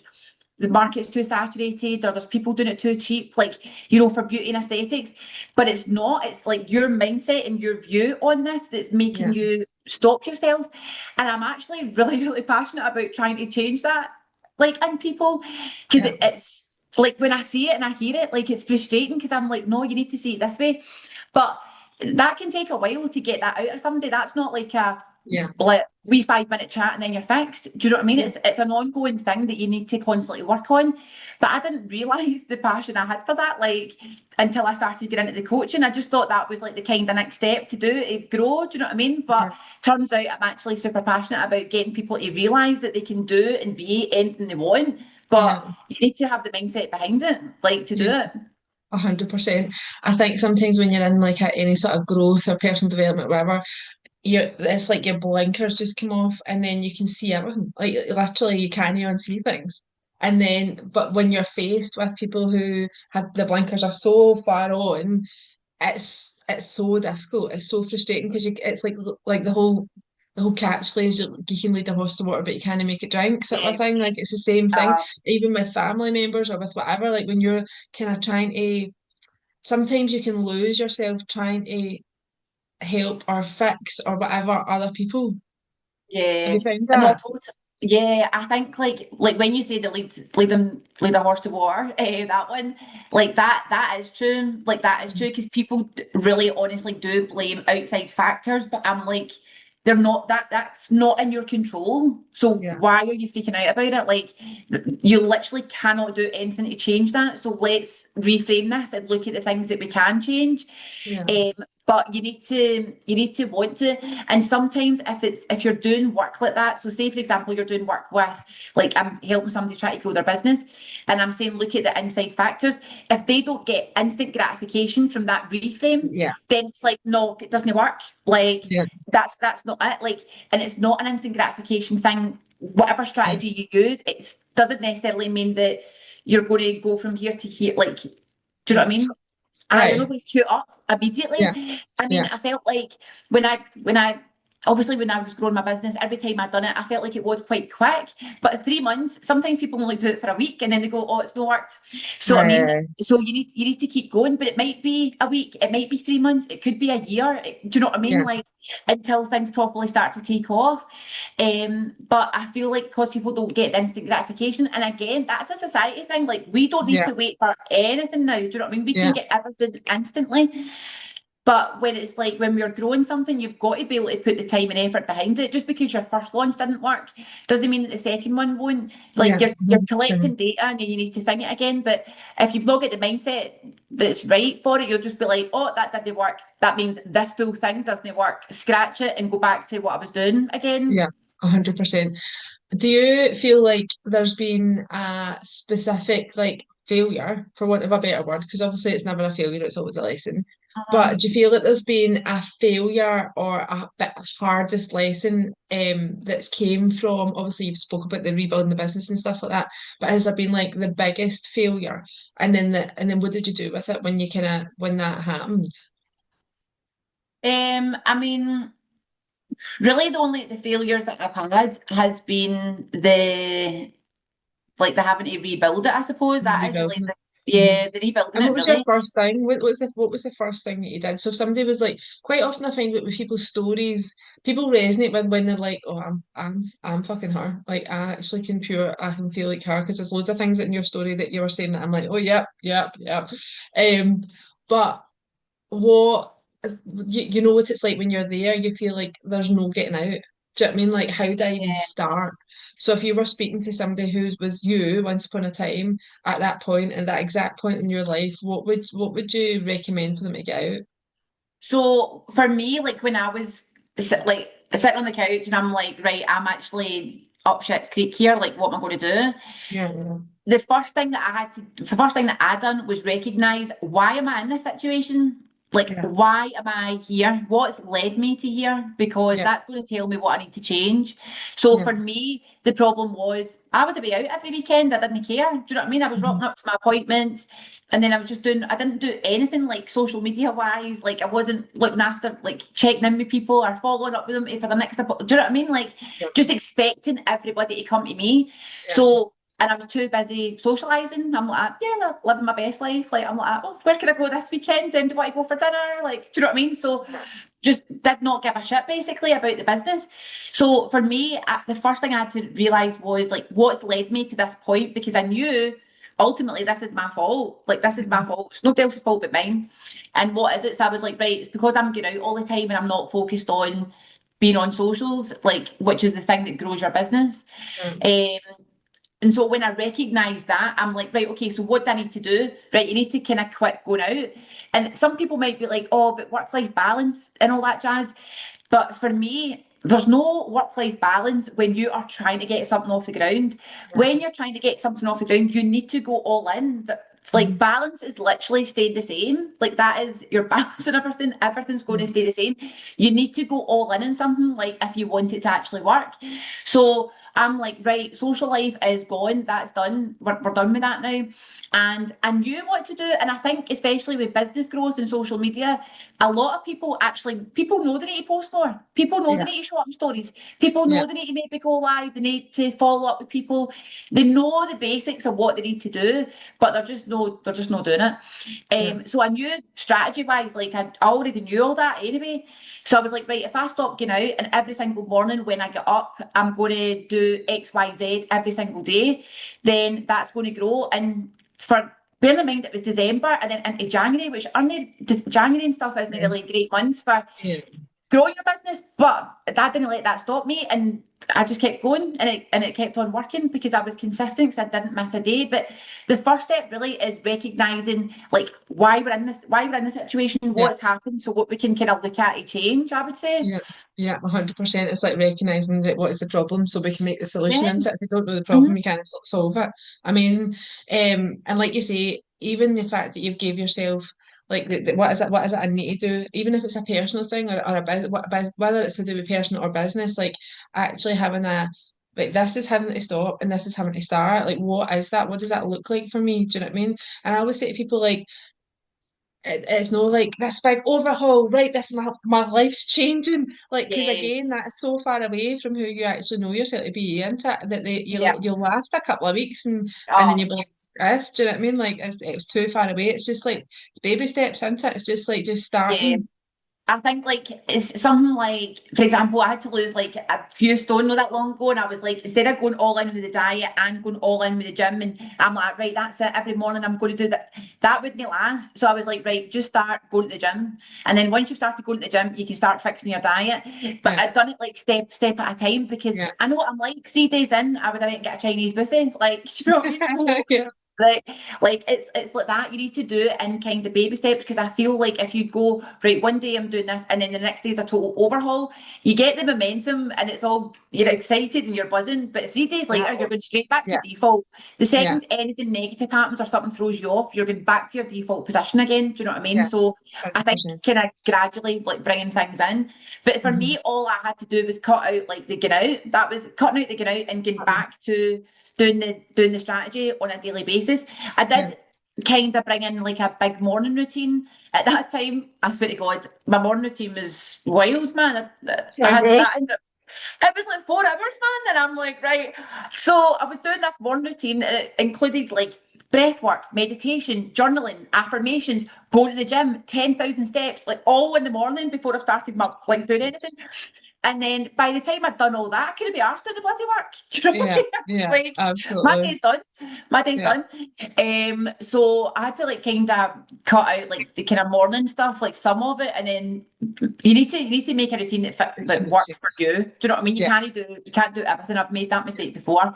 the market's too saturated or there's people doing it too cheap, like, for beauty and aesthetics. But it's not. It's like your mindset and your view on this that's making Yeah. you stop yourself. And I'm actually really, really passionate about trying to change that, like in people, because Yeah. it's like when I see it and I hear it, like it's frustrating because I'm like, no, you need to see it this way. But that can take a while to get that out of somebody. That's not like a Yeah. like wee 5 minute chat and then you're fixed. Do you know what I mean? Yeah. It's an ongoing thing that you need to constantly work on. But I didn't realise the passion I had for that, like until I started getting into the coaching. I just thought that was like the kind of next step to do to grow. Do you know what I mean? Yeah. But turns out I'm actually super passionate about getting people to realise that they can do and be anything they want. But Yeah. you need to have the mindset behind it, like to do Yeah. it. 100%. I think sometimes when you're in like any sort of growth or personal development, whatever, it's like your blinkers just come off and then you can see everything. Like literally you can't even see things. And then but when you're faced with people who have the blinkers are so far on, it's so difficult. It's so frustrating because it's like the whole catchphrase you can lead a horse to water but you can't make it drink sort of Yeah. a thing. Like it's the same thing Uh, even with family members or with whatever. Like when you're kind of trying to sometimes you can lose yourself trying to help or fix or whatever other people. Have Yeah, you found and no, that? yeah, I think like when you say the lead a horse to water, that one, like that is true. Like that is true because people really honestly do blame outside factors, but I'm like, they're not that's not in your control. So Yeah, why are you freaking out about it? Like you literally cannot do anything to change that. So let's reframe this and look at the things that we can change. yeah, Um, but you need to want to. And sometimes if you're doing work like that, so say for example you're doing work with like I'm helping somebody try to grow their business, and I'm saying look at the inside factors. If they don't get instant gratification from that reframe, yeah, then it's like no, it doesn't work. Like yeah, that's not it. Like, and it's not an instant gratification thing. Whatever yeah. strategy you use, it doesn't necessarily mean that you're going to go from here to here. Like, do you know what I Yes. mean? You're not Aye. going to shoot up immediately. Yeah, I mean, yeah, I felt like when I obviously when I was growing my business, every time I'd done it, I felt like it was quite quick. But at 3 months, sometimes people only do it for a week and then they go, "Oh, it's not worked." So I mean, aye, so you need to keep going, but it might be a week, it might be 3 months, it could be a year. Do you know what I mean? yeah, Like until things properly start to take off. But I feel like because people don't get the instant gratification, and again, that's a society thing. Like we don't need yeah, to wait for anything now. Do you know what I mean? We can yeah. get everything instantly. But when it's like when we're growing something, you've got to be able to put the time and effort behind it. Just because your first launch didn't work doesn't mean that the second one won't. Like Yeah, you're 100%. collecting data and then you need to think it again. But if you've not got the mindset that's right for it, you'll just be like, oh, that didn't work. That means this full thing doesn't work. Scratch it and go back to what I was doing again. Yeah, 100%. Do you feel like there's been a specific like failure, for want of a better word, because obviously it's never a failure, it's always a lesson. But do you feel that there's been a failure or a bit hardest lesson that's came from, obviously you've spoke about the rebuilding the business and stuff like that, but has there been like the biggest failure? And then what did you do with it when you kind of when that happened? I mean, really the failures that I've had has been the having to rebuild it, I suppose. The That is really rebuilding it? Mhm. the rebuilding And what it was your really. first thing? What was the first thing that you did? So if somebody was like, quite often I find that with people's stories, people resonate with when they're like, "Oh, I'm fucking her." Like I can feel like her because there's loads of things in your story that you were saying that I'm like, "Oh, yep, yep, yep." Um, but what you know what it's like when you're there, you feel like there's no getting out. Do you know what I mean? Like, how do I even Yeah. start? So if you were speaking to somebody who was you once upon a time at that point, at that exact point in your life, what would you recommend for them to get out? So for me, like when I was sitting on the couch and I'm like, right, I'm actually up shit's creek here. Like, what am I going to do? Yeah, yeah, The first thing that I done was recognize, why am I in this situation? Like, yeah, why am I here? What's led me to here? Because yeah, that's going to tell me what I need to change. So yeah. for me, the problem was I was about every weekend. I didn't care. Do you know what I mean? I was Mhm. rocking up to my appointments and then I didn't do anything like social media wise. Like I wasn't looking after, like checking in with people or following up with them for the next appointment. Do you know what I mean? Like Yeah, just expecting everybody to come to me. yeah, So and I was too busy socialising. I'm like, yeah, no, living my best life. Like, I'm like, oh, where can I go this weekend? Do you want to go for dinner? Like, do you know what I mean? So yeah, just did not give a shit basically about the business. So for me, the first thing I had to realise was like, what's led me to this point? Because I knew ultimately this is my fault. Like, this is my mhm, fault. It's nobody else's fault but mine. And what is it? So I was like, right, it's because I'm going out all the time and I'm not focused on being on socials, like, which is the thing that grows your business. yeah, Um, and so when I recognise that, I'm like, right, okay, so what do I need to do? Right, you need to kind of quit going out. And some people might be like, oh, but work-life balance and all that jazz. But for me, there's no work-life balance when you are trying to get something off the ground. yeah, When you're trying to get something off the ground, you need to go all in. Like mhm, balance is literally stayed the same. Like that is your balance and everything. Everything's going to mhm. stay the same. You need to go all in something, like if you want it to actually work. So I'm like, right, social life is gone. That's done. We're done with that now. And I knew what to do. And I think, especially with business growth and social media, a lot of people know they need to post more. People know they Yeah, need to show up in stories. People yeah, know they need to maybe go live. They need to follow up with people. They know the basics of what they need to do, but they're just not doing it. yeah, So I knew strategy wise, like I already knew all that anyway. So I was like, right, if I stop getting out and every single morning when I get up, I'm going to do X, Y, Z every single day, then that's going to grow. And for bearing in mind it was December and then into January, which only January and stuff isn't yes, really great months for yeah, growing your business, but that didn't let that stop me, and I just kept going, and it kept on working because I was consistent, because I didn't miss a day. But the first step really is recognizing like why we're in this situation, yeah. what's happened, so what we can kind of look at to change. I would say, Yeah, yeah, 100%. It's like recognizing that what is the problem so we can make the solution yeah, into it. If we don't know the hmm problem, we can't solve it. Amazing. And like you say, even the fact that you've gave yourself like what is it I need to do, even if it's a personal thing or a business, whether it's to do with personal or business, like actually having a like this is having to stop and this is having to start. Like what is that? What does that look like for me? Do you know what I mean? And I always say to people like it's not like this big overhaul, right? This my life's changing, like because yeah, again, that's so far away from who you actually know yourself to be, isn't it? That yeah, you'll last a couple of weeks and then oh, you'll be like, this, do you know what I mean? Like it's too far away. It's just like it's baby steps, isn't it? It's just like just yeah. starting. I think like it's something like, for example, I had to lose like a few stone not that long ago, and I was like, instead of going all in with the diet and going all in with the gym, and I'm like, right, that's it. Every morning I'm going to do that. That wouldn't last. So I was like, right, just start going to the gym, and then once you've started going to the gym, you can start fixing your diet. But Yeah, I've done it like step at a time because yeah, I know what I'm like. 3 days in, I would have went and get a Chinese buffet. Like, you know what I mean? So yeah, like, it's like that. You need to do it in kind of baby steps because I feel like if you go right one day I'm doing this and then the next day is a total overhaul, you get the momentum and it's all you're excited and you're buzzing. But 3 days later you're exactly. going straight back to Yeah, default. The yeah, second anything negative happens or something throws you off, you're going back to your default position again. Do you know what I mean? yeah, So I think 100%. kind of gradually like bringing things in. But for Mm-hmm. me, all I had to do was cut out like the get out. That was cutting out the get out and getting That was, back to doing the strategy on a daily basis. I yeah. did kind of bring in like a big morning routine. At that time, I swear to God, my morning routine was wild, man. I had that. Diverse. It was like 4 hours, man. And I'm like, right. So I was doing this morning routine. And it included like breath work, meditation, journaling, affirmations, going to the gym, 10,000 steps, like all in the morning before I started my like doing anything. And then by the time I'd done all that, I couldn't be arsed doing the bloody work. Do you know what I Yeah, mean? It's yeah, like, my absolutely. day's done. My day's Yeah. done. So I had to like kind of cut out like the kind of morning stuff, like some of it, and then you need to make a routine that Suits you. works for you. Do you know what I mean? Yeah. You can't do everything. I've made that mistake before.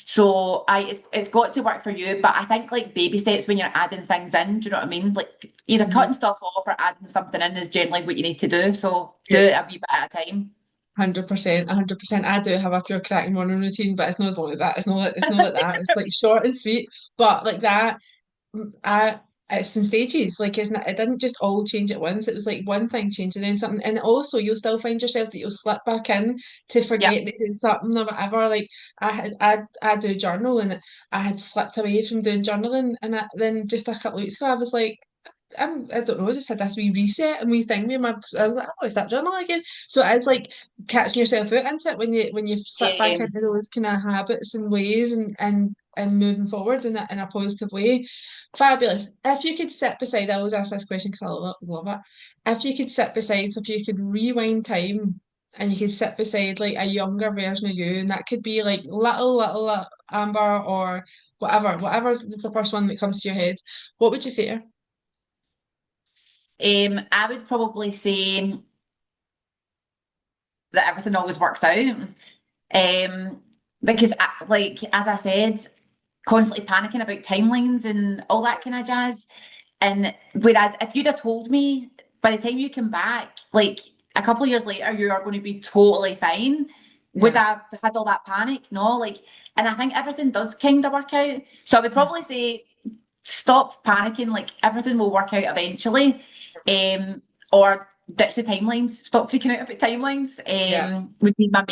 So it's got to work for you. But I think like baby steps when you're adding things in, do you know what I mean? Like either Mm-hmm. cutting stuff off or adding something in is generally what you need to do. So do Yeah. it a wee bit at a time. 100%, 100%. I do have a pure cracking morning routine, but it's not as long as that. It's not like that. It's like short and sweet, but like that. I it's in stages. Like it's not, it didn't just all change at once. It was like one thing changed and then something, and also you'll still find yourself that you'll slip back in to Yeah. forget to do something or whatever. Like I do journal and I had slipped away from doing journaling, and then just a couple of weeks ago I was like. I don't know, I just had this wee reset and wee thing with my I was like, oh, is that journal again? So it's like catching yourself out into it when you slip back Um, into those kind of habits and ways and moving forward in a positive way. Fabulous. If you could sit beside, I always ask this question because I love it. If you could sit beside, so if you could rewind time and you could sit beside like a younger version of you, and that could be like little Amber or whatever is the first one that comes to your head, what would you say to her? I would probably say that everything always works out. Because like as I said, constantly panicking about timelines and all that kind of jazz. And whereas if you'd have told me by the time you come back, like a couple of years later, you are going to be totally fine, would Yeah. I have had all that panic? No, like, and I think everything does kind of work out. So I would Yeah. probably say stop panicking, like everything will work out eventually. Um, or ditch the timelines, stop freaking out about timelines. Yeah. Would be my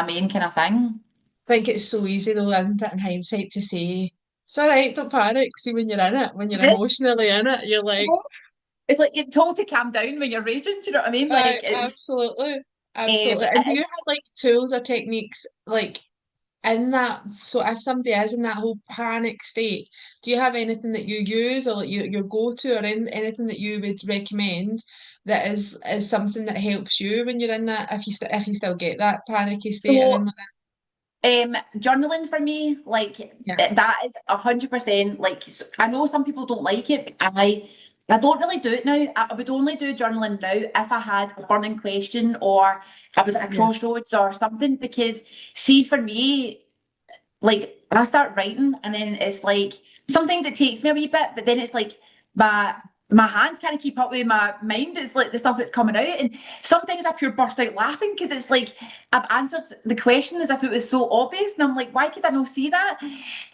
main kind of thing. I think it's so easy though, isn't it, in hindsight to say, it's all right, don't panic. See, when you're in it, when you're emotionally in it, you're like, It's like you're told to calm down when you're raging. Do you know what I mean? Like absolutely, absolutely. And do you it's have like tools or techniques like in that? So if somebody is in that whole panic state, do you have anything that you use or like your go-to or anything that you would recommend that is something that helps you when you're in that if if you still get that panicky state or so anything like journaling for me, like that? that is 100% like I know some people don't like it. I don't really do it now. I would only do journaling now if I had a burning question or I was at a Yeah, crossroads or something. Because see, for me, like I start writing and then it's like sometimes it takes me a wee bit, but then it's like my hands can't keep up with my mind. It's like the stuff that's coming out. And sometimes I pure burst out laughing because it's like I've answered the question as if it was so obvious. And I'm like, why could I not see that?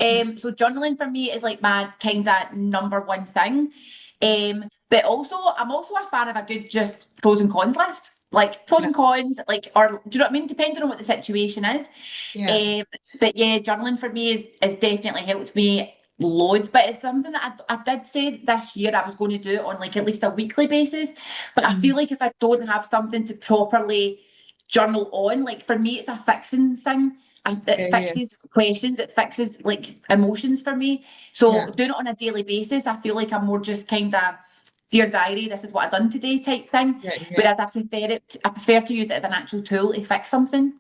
yeah, So journaling for me is like my kind of number one thing. But also I'm also a fan of a good just pros and cons list. Like pros yeah, and cons, like or do you know what I mean? Depending on what the situation is. yeah. Um, but yeah, journaling for me is definitely helped me loads. But it's something that I did say this year I was going to do it on like at least a weekly basis. But I feel Mhm. like if I don't have something to properly journal on, like for me, it's a fixing thing. It Yeah, fixes questions, it fixes like emotions for me. yeah, So doing it on a daily basis, I feel like I'm more just kind of dear diary, this is what I've done today type thing. Yeah, yeah. Whereas I prefer to use it as an actual tool to fix something.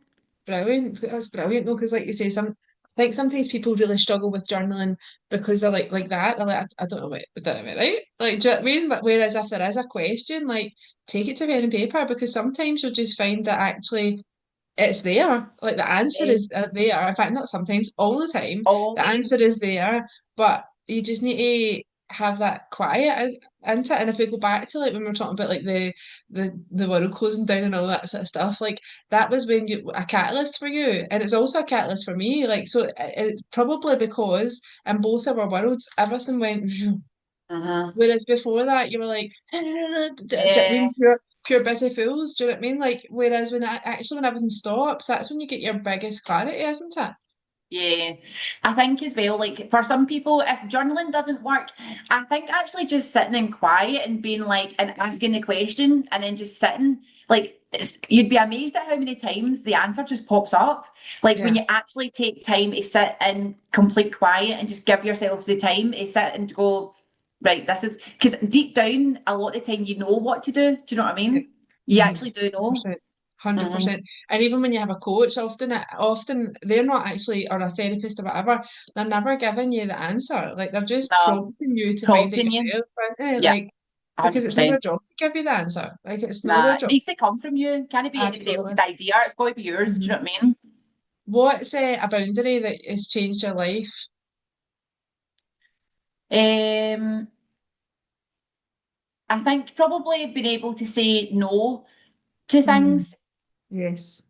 Brilliant. That's brilliant though, because like you say, I think sometimes people really struggle with journaling because they're like that. They're like, I don't know what I don't know, right? Like, do you know what I mean? But whereas if there is a question, like take it to pen and paper because sometimes you'll just find that actually it's there. Like the answer Yeah. is there. In fact, not sometimes, all the time. The answer Always. is there, but you just need to have that quiet into it. And if we go back to like when we were talking about like the world closing down and all that sort of stuff, like that was when you a catalyst for you, and it's also a catalyst for me. Like so, it's probably because in both of our worlds, everything went. Uh-huh. Whereas before that, you were like, do you know what I Yeah. mean? Pure busy fools. Do you know what I mean? Like, whereas actually when everything stops, that's when you get your biggest clarity, isn't it? Yeah, I think as well, like for some people, if journaling doesn't work, I think actually just sitting in quiet and being like, and asking the question and then just sitting, like, you'd be amazed at how many times the answer just pops up. Like when Yeah. you actually take time to sit in complete quiet and just give yourself the time to sit and go, right, this is, because deep down, a lot of the time you know what to do. Do you know what I Yeah. mean? You actually do know. 100%. 100%. Hmm. And even when you have a coach, often they're not actually, or a therapist or whatever, they're never giving you the answer. Like they're just No, prompting you to find it prompting you. yourself, aren't they? Yeah, Like, because it's not their 100%. job to give you the answer. Like, it's not Nah, their it job. needs to come from you. Can't it be anybody Absolutely. else's idea? It's got to be yours. Do Hmm. you know what I mean? What's a boundary that has changed your life? Um, I think probably being able to say no to Mm, things. yes.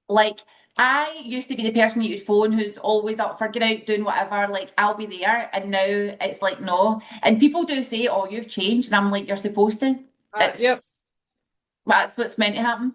Like I used to be the person you would phone who's always up for getting out, doing whatever, like I'll be there. And now it's like no. And people do say, oh, you've changed. And I'm like, you're supposed to. Yep. It's That's what's meant to happen.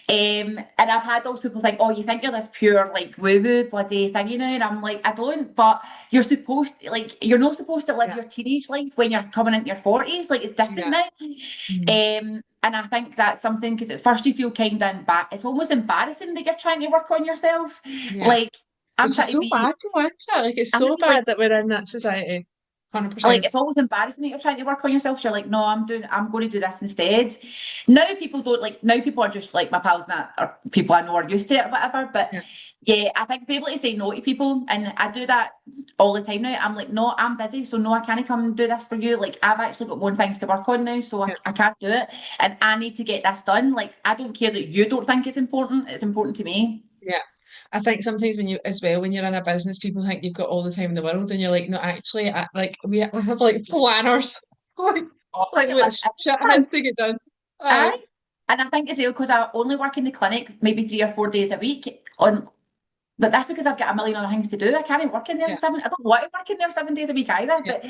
And I've had those people think, oh, you think you're this pure, like, woo-woo bloody thingy now? And I'm like, I don't, but you're supposed to, like, you're not supposed to live Yeah. your teenage life when you're coming into your 40s. Like, it's different Yeah. now. Mm, And I think that's something, because at first you feel kind of it's almost embarrassing that you're trying to work on yourself. yeah. Like, I'm Which is trying to so be, bad though, isn't it? Like it's I so like, bad that we're in that society. like 100%. it's always embarrassing that you're trying to work on yourself. So you're like, no, I'm going to do this instead. Now people don't like, now people are just like my pals and that, or people I know are used to it or whatever. But Yeah. yeah, I think be able to say no to people, and I do that all the time now. I'm like, no, I'm busy, so no, I can't come and do this for you. Like I've actually got one things to work on now, so Yeah. I can't do it, and I need to get this done. Like I don't care that you don't think it's important to me. Yeah. I think sometimes when you're in a business, people think you've got all the time in the world, and you're like, no, actually, like we have like planners, like Oh, like it with lives shit everything. has to get done. Aye. Aye. And I think as well, because I only work in the clinic maybe 3 or 4 days a week on, but that's because I've got a million other things to do. I can't work in there Yeah. seven. I don't want to work in there 7 days a week either. Yeah. But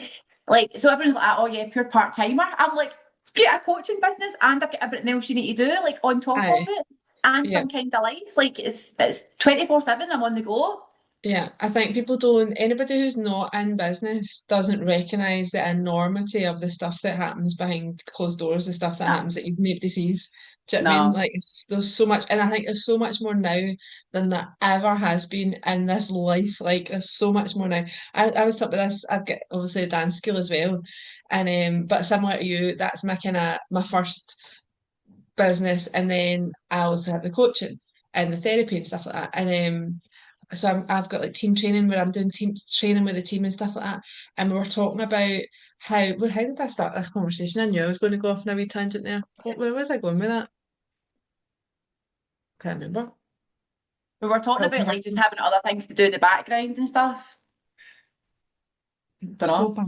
like, so everyone's like, oh yeah, pure part timer. I'm like, get a coaching business, and I've got everything else you need to do, like on top of Aye. it, and Yeah. some kind of life. Like it's 24/7. I'm on the go. Yeah, I think people don't, anybody who's not in business doesn't recognise the enormity of the stuff that happens behind closed doors, the stuff that No, happens that nobody sees. Do you know what I mean? no. Like, there's so much, and I think there's so much more now than there ever has been in this life. Like, there's so much more now. I was talking about this, I've got obviously a dance school as well, and but similar to you, that's my kind of my first business, and then I also have the coaching and the therapy and stuff like that. And so I've got like team training where I'm doing team training with the team and stuff like that. And we were talking about how did I start this conversation? I knew I was going to go off on a wee tangent there. Where was I going with that? Can't remember. We were talking Oh, about like just having other things to do in the background and stuff. Don't so know. bad.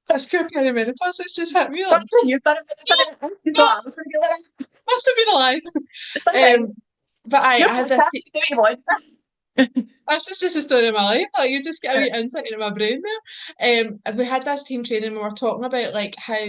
That's pure perimenopause. It's just hit me But like, you've done it. You've done it. You no, thought I was going to be like that. must have been a lie. It's okay. But Your I had this. podcast, you do what you want. This is just a story of my life. Like you just get a wee insight into my brain there. We had this team training. We were talking about like how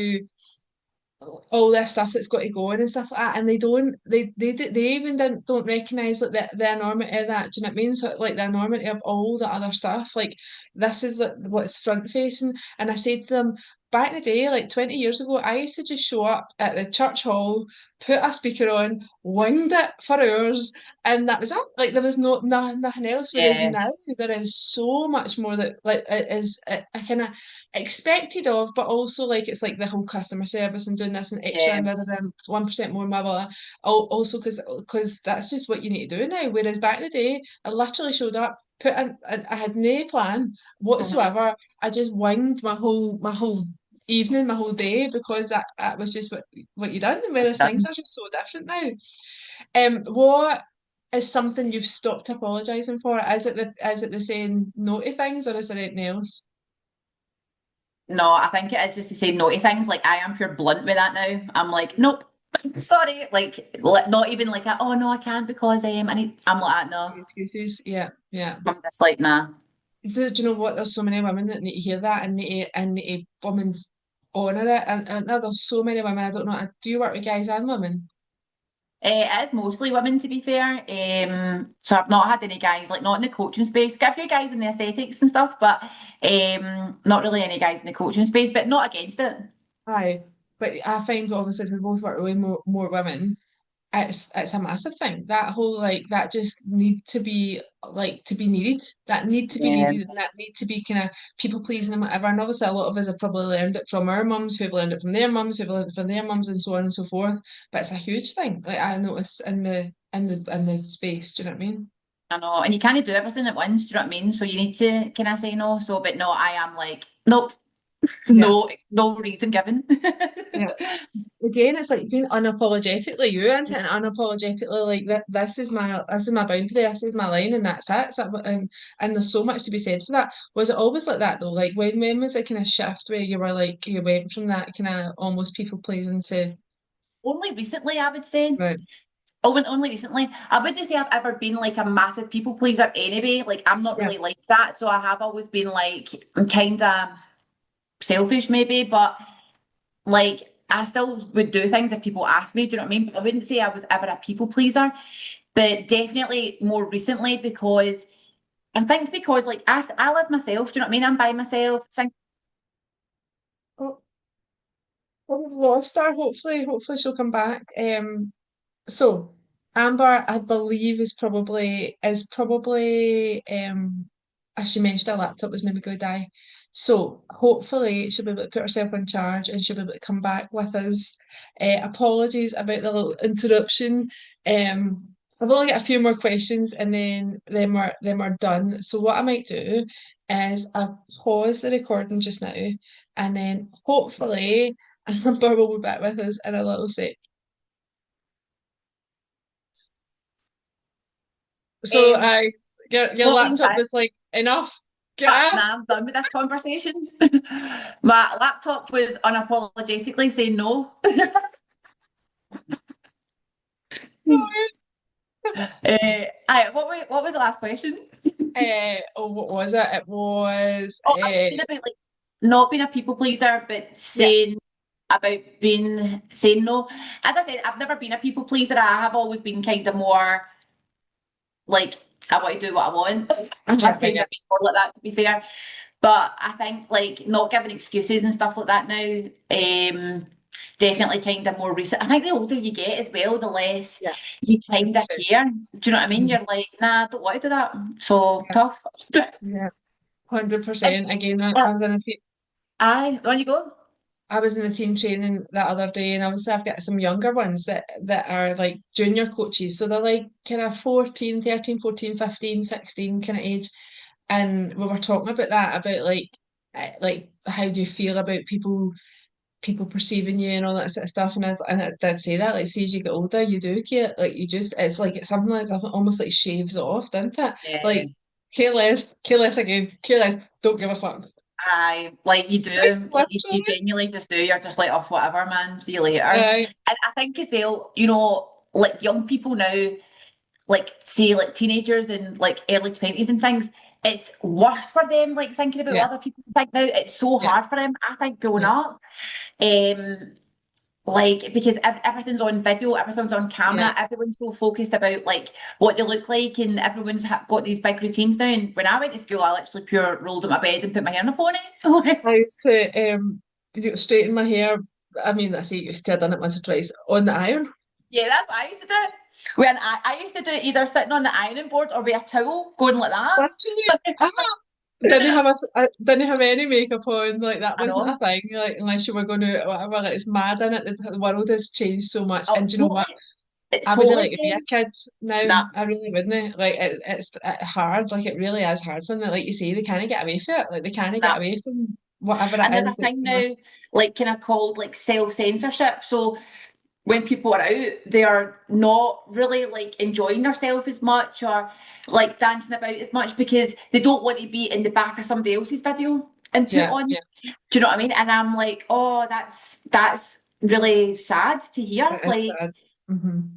all this stuff that's got to go on and stuff like that, and they even don't recognise like the enormity of that. Do you know what I mean? So like the enormity of all the other stuff. Like this is like, what's front facing. And I said to them back in the day, like 20 years ago, I used to just show up at the church hall put a speaker on, winged it for hours, and that was it. Like there was nothing else. Whereas Yeah, now there is so much more that like it is I kind of expected of, but also like it's like the whole customer service and doing this and extra yeah. and rather than 1% more, blah blah blah. Also because that's just what you need to do now. Whereas back in the day, I literally showed up. I had no plan Mhm. whatsoever. I just winged my whole evening, my whole day, because that was just what you done. And It's whereas things done. are just so different now. What is something you've stopped apologising for? Is it the saying no to things, or is there anything else? No, I think it is just to say no to things. Like I am pure blunt with that now. I'm like, nope, sorry. Like not even like, oh no, I can't because I need. I'm like, no. Excuses. Yeah, yeah. I'm just like, nah. Do you know what? There's so many women that need to hear that and need to women honour it. And there's so many women. I don't know. Do you work with guys and women? It is mostly women, to be fair. So I've not had any guys, like not in the coaching space. Got a few guys in the aesthetics and stuff, but not really any guys in the coaching space. But not against it. Aye, but I find obviously if we both work with way more women, it's a massive thing. That whole like that just need to be like to be needed. That need to be Yeah. needed and that need to be kind of people pleasing and whatever. And obviously a lot of us have probably learned it from our mums, who've learned it from their mums, who've learned it from their mums and so on and so forth. But it's a huge thing. Like I notice in the space, do you know what I mean? I know, and you can't do everything at once. Do you know what I mean? So you need to, can I say no? So, but no, I am like, nope, Yeah. no, no reason given. Yeah. Again, it's like being unapologetically you and unapologetically like that. This is my boundary. This is my line, and that's it. And there's so much to be said for that. Was it always like that though? Like when was it kind of shift where you were like you went from that kind of almost people pleasing to Only recently, I would say. right? Oh, and only recently. I wouldn't say I've ever been like a massive people pleaser anyway. Like I'm not Yeah, really like that. So I have always been like kind of selfish maybe, but like I still would do things if people asked me. Do you know what I mean? But I wouldn't say I was ever a people pleaser, but definitely more recently because I think because like I live myself. Do you know what I mean? I'm by myself. oh, we've lost her. Hopefully she'll come back. So Amber, I believe, is probably as she mentioned, her laptop was maybe going to die. So hopefully she'll be able to put herself in charge and she'll be able to come back with us. Apologies about the little interruption. I've only got a few more questions and then we're done. So what I might do is I'll pause the recording just now and then hopefully Amber will be back with us in a little sec. So Um, I your what being laptop said, was like enough. Get but off. now I'm done with this conversation. My laptop was unapologetically saying no. What was the last question? Oh, what was it? It was Oh, I was saying about like not being a people pleaser, but yeah, saying about being saying no. As I said, I've never been a people pleaser. I have always been kind of more like I want to do what I want. I've yeah, kind yeah, of been more like that to be fair. But I think like not giving excuses and stuff like that now, definitely kind of more recent. I think the older you get as well, the less yeah, you kind of 100%. care. Do you know what I mean? Mhm. You're like, nah, I don't want to do that. So Yeah, tough. yeah, And 100%. Again, uh, I was in a team. on you go. I was in a team training that other day, and obviously I've got some younger ones that are like junior coaches. So they're like kind of 14, 13, 14, 15, 16 kind of age. And we were talking about that, about like how do you feel about people perceiving you and all that sort of stuff. And I did say that, like, see, as you get older, you do get like you just it's like it's something that's almost like shaves off, doesn't it? Yeah. Like care less again, care less, don't give a fuck. I like you do, Like like you literally. genuinely just do. You're just like, off whatever, man. See you later. And Uh, I think as well, like young people now, like say like teenagers and like early 20s and things, it's worse for them, like thinking about yeah, what other people think now. It's so yeah, hard for them, I think, growing yeah, up. Um, like because everything's on video, everything's on yeah. camera, everyone's so focused about like what they look like, and everyone's got these big routines now. And when I went to school, I literally pure rolled in my bed and put my hair in a pony. I used to straighten my hair. I mean, I say used to, I've done it once or twice on the iron. Yeah, that's what I used to do. When I used to do it either sitting on the ironing board or with a towel going like that. Literally. Didn't have didn't have any makeup on. Like that I wasn't a know. thing. Like unless you were going to whatever. Like it's mad in it. The world has changed so much. Oh, And do you know what? totally. It's I wouldn't totally like to be a changed. kid now. Nah, I really wouldn't. Like it's hard. Like it really is hard for them. Like you say, they can't get away from it. Like they can't get nah. away from whatever And it there's is a that's thing gonna. now, like kind of called like self-censorship. So when people are out, they are not really like enjoying themselves as much or like dancing about as much because they don't want to be in the back of somebody else's video and put Yeah, on. yeah. Do you know what I mean? And I'm like, oh, that's really sad to hear. It is sad.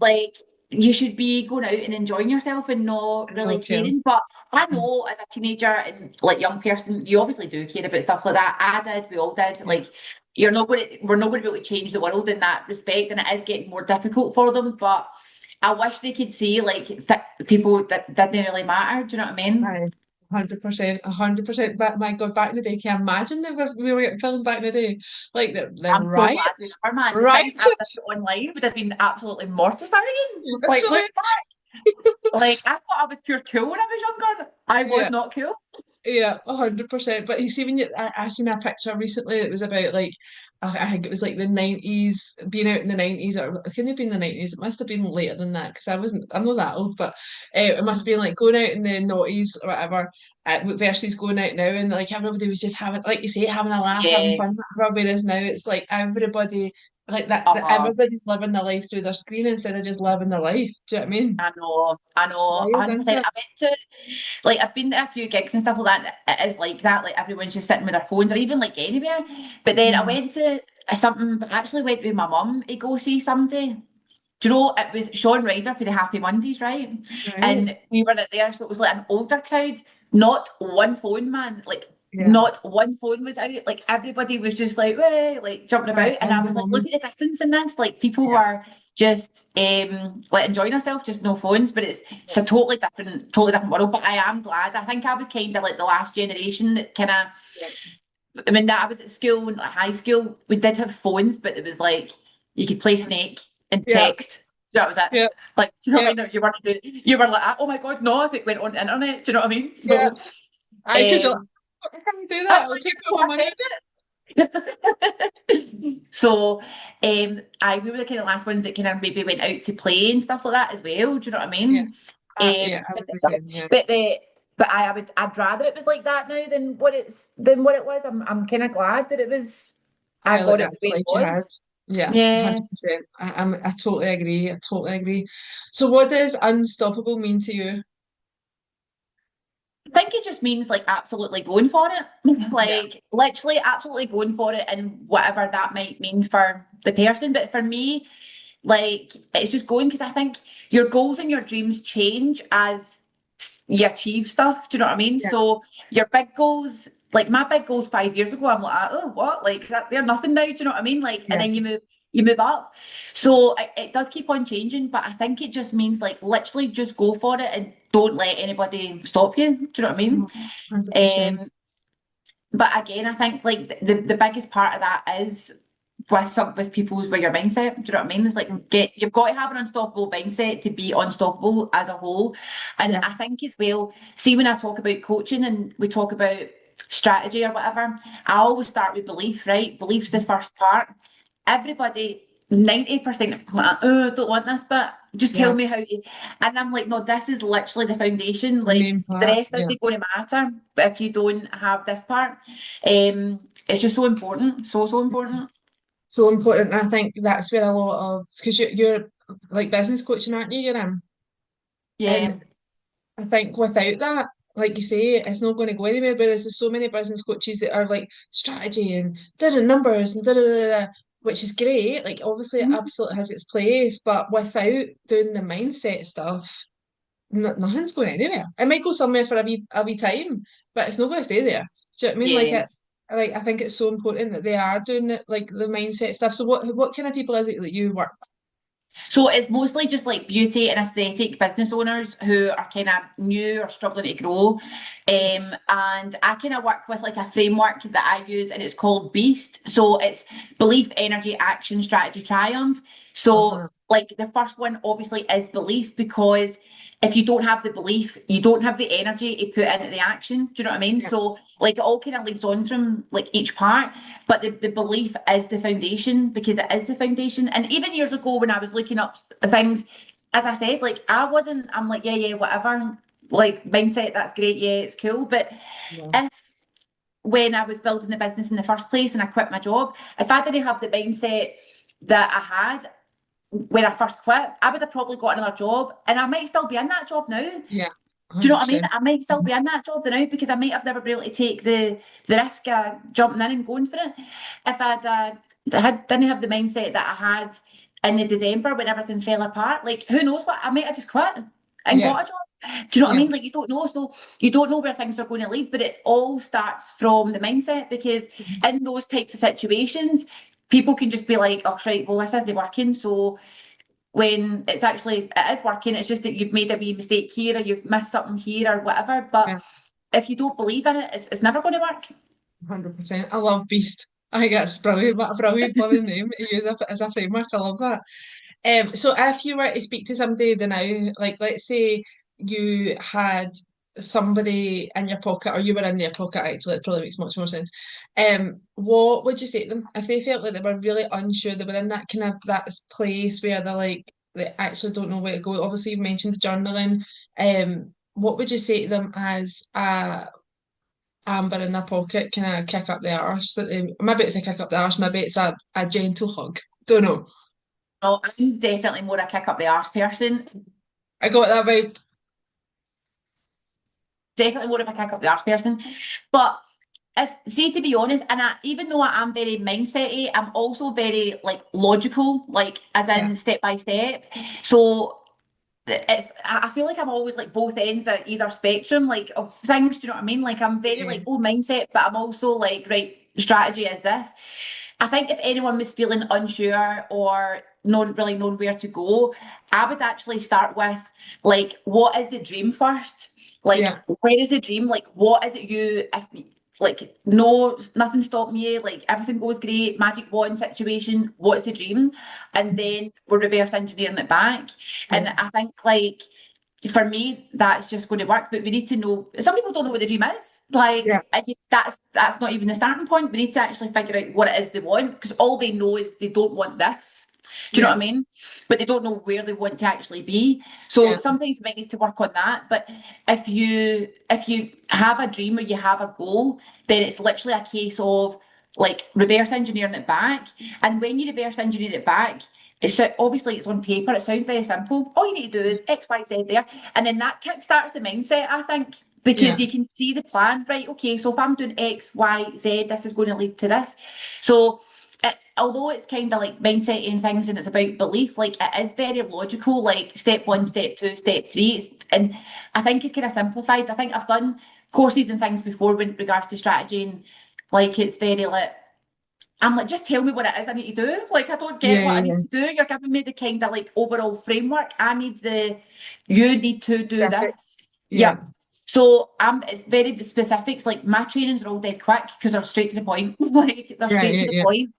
Like you should be going out and enjoying yourself and not No really care. caring. But I Mhm. know as a teenager and like young person, you obviously do care about stuff like that. I did, we all did. Yeah. Like we're not going to be able to change the world in that respect, and it is getting more difficult for them. But I wish they could see like people that didn't really matter. Do you know what I mean? Aye, 100%, 100%. But my God, back in the day, can you imagine that we were getting filmed back in the day? Like the I'm so glad we riots, never, man. The things I've riots, done online would have been absolutely mortifying. Like, look literally. back. Like, I thought I was pure cool when I was younger. I was Yeah. not cool. Yeah, 100%. But you see, when I seen a picture recently that was about like, I think it was like the 90s, being out in the 90s, or it couldn't have been the 90s, it must have been later than that because I'm not that old, but it must have been like going out in the noughties or whatever, versus going out now, and like everybody was just having, like you say, having a laugh, having Yeah. fun, whatever. Whereas now it's like everybody, like that Uh-huh. everybody's living their life through their screen instead of just living their life. Do you know what I mean? I It's know, wild, isn't 100%. it? I went to, like, I've been to a few gigs and stuff like that. It is like that. Like, everyone's just sitting with their phones or even like anywhere. But then I Mhm. went to something, I actually went with my mum to go see somebody. Do you know, it was Sean Ryder for the Happy Mondays, right? Right. And we were at there, so it was like an older crowd, not one phone, man. Like, Yeah. not one phone was out. Like, everybody was just like, "Way," like jumping Right, about. And I in the was like, look moment. at the difference in this. Like, people Yeah. were just like enjoying themselves, just no phones. But it's a totally different world. But I am glad. I think I was kind of like the last generation that kind of, Yeah. I mean, that I was at school and like high school, we did have phones, but it was like you could play Snake and Yeah. text. That was it. Yeah. Like, do you know Yeah. what I mean? You were like, oh my God, no, if it went on the internet. Do you know what I mean? Yeah. So I because I um can't do that. that's I'll what take you all go my money. So we were the kind of last ones that kind of maybe went out to play and stuff like that as well. Do you know what I Yeah. mean? Yeah, I But would be saying, yeah. I'd rather it was like that now than what it was. I'm kind of glad that I I like got it the that's way it like you had. was. Yeah, Yeah. 100%. I totally agree. I totally agree. So what does unstoppable mean to you? I think it just means like absolutely going for it. Yeah. Like literally absolutely going for it and whatever that might mean for the person. But for me, like it's just going because I think your goals and your dreams change as you achieve stuff. Do you know what I mean? Yeah. So your big goals, like my big goals 5 years ago, I'm like, oh, what? Like that, they're nothing now. Do you know what I mean? Like, and Yeah. then you move up. So it does keep on changing, but I think it just means like literally just go for it and don't let anybody stop you. Do you know what I mean? 100%. Um, but again, I think like the biggest part of that is with people's with your mindset. Do you know what I mean? It's like you've got to have an unstoppable mindset to be unstoppable as a whole. And Yeah. I think as well, see when I talk about coaching and we talk about strategy or whatever, I always start with belief, right? Belief's this first part. Everybody, 90% like, oh, I don't want this, but just tell Yeah. me how to. And I'm like, no, this is literally the foundation. The Like main the part. rest Yeah. isn't going to matter if you don't have this part. It's just so important, so important. So important. I think that's where a lot of because you're like business coaching, aren't you? You're in. Yeah. And I think without that, like you say, it's not going to go anywhere. Whereas there's so many business coaches that are like strategy and numbers and which is great. Like obviously, it Mhm. absolutely has its place, but without doing the mindset stuff, nothing's going anywhere. It might go somewhere for a wee time, but it's not going to stay there. Do you know what I mean? Yeah. Like I think it's so important that they are doing it, like the mindset stuff. So what kind of people is it that you work So it's mostly just like beauty and aesthetic business owners who are kind of new or struggling to grow. with? And I kind of work with like a framework that I use and it's called Beast. So it's belief, energy, action, strategy, triumph. So Uh-huh. like the first one obviously is belief, because if you don't have the belief, you don't have the energy to put into the action. Do you know what I mean? Yeah. So like it all kind of leads on from like each part, but the belief is the foundation, because it is the foundation. And even years ago when I was looking up things, as I said, like I'm like, yeah, yeah, whatever. Like mindset, that's great, yeah, it's cool. But Yeah. if when I was building the business in the first place and I quit my job, if I didn't have the mindset that I had when I first quit, I would have probably got another job, and I might still be in that job now. Yeah. Do you know what I mean? 100%. I might still Mhm. be in that job now because I might have never been able to take the risk of jumping in and going for it. If didn't have the mindset that I had in the December when everything fell apart, like who knows what, I might have just quit and Yeah. got a job. Do you know what I Yeah. mean? Like you don't know, so you don't know where things are going to lead, but it all starts from the mindset, because Mhm. in those types of situations, people can just be like, oh, right, well, this isn't working. So when it is working, it's just that you've made a wee mistake here or you've missed something here or whatever. But Yeah. if you don't believe in it, it's never going to work. 100%. I love Beast. I think that's brilliant. What a brilliant blooming name to use as a framework. I love that. So if you were to speak to somebody the now, like let's say you had somebody in your pocket, or you were in their pocket actually, it probably makes much more sense. What would you say to them if they felt like they were really unsure, they were in that kind of that place where they're like they actually don't know where to go? Obviously, you mentioned journaling. What would you say to them as a amber in their pocket, kind of kick up the arse? That maybe it's a kick up the arse, maybe it's a gentle hug. Don't know. Well, I'm definitely more a kick up the arse person. I got that vibe. Definitely more of a kick up the arse person. But if see, to be honest, and even though I am very mindset-y, I'm also very like logical, like as Yeah. in step by step. So I feel like I'm always like both ends at either spectrum, like of things. Do you know what I mean? Like I'm very Yeah. like mindset, but I'm also like, right, strategy is this. I think if anyone was feeling unsure or not really knowing where to go, I would actually start with like, what is the dream first? Like, Yeah. where is the dream? Like, what is it you if like no nothing stopping you, like everything goes great, magic wand situation, what's the dream? And then we're reverse engineering it back. And Yeah. I think like for me, that's just going to work. But we need to know. Some people don't know what the dream is. Yeah. Like that's not even the starting point. We need to actually figure out what it is they want, because all they know is they don't want this. Do you know Yeah. what I mean? But they don't know where they want to actually be. So Yeah. sometimes you might need to work on that. But if you have a dream or you have a goal, then it's literally a case of like reverse engineering it back. And when you reverse engineer it back, obviously it's on paper. It sounds very simple. All you need to do is X, Y, Z there, and then that kickstarts the mindset. I think because Yeah. you can see the plan, right? Okay, so if I'm doing X, Y, Z, this is going to lead to this. So although it's kind of like mindset and things and it's about belief, like it is very logical, like step one, step two, step three. And I think it's kind of simplified. I think I've done courses and things before with regards to strategy, and like it's very like I'm like, just tell me what it is I need to do. Like I don't get Yeah. what I Yeah. need to do. You're giving me the kind of like overall framework. You need to do Specific. this. Yeah. Yep. So it's very the specifics. Like my trainings are all dead quick because they're straight to the point. Like they're Yeah. straight to Yeah. the Yeah. point.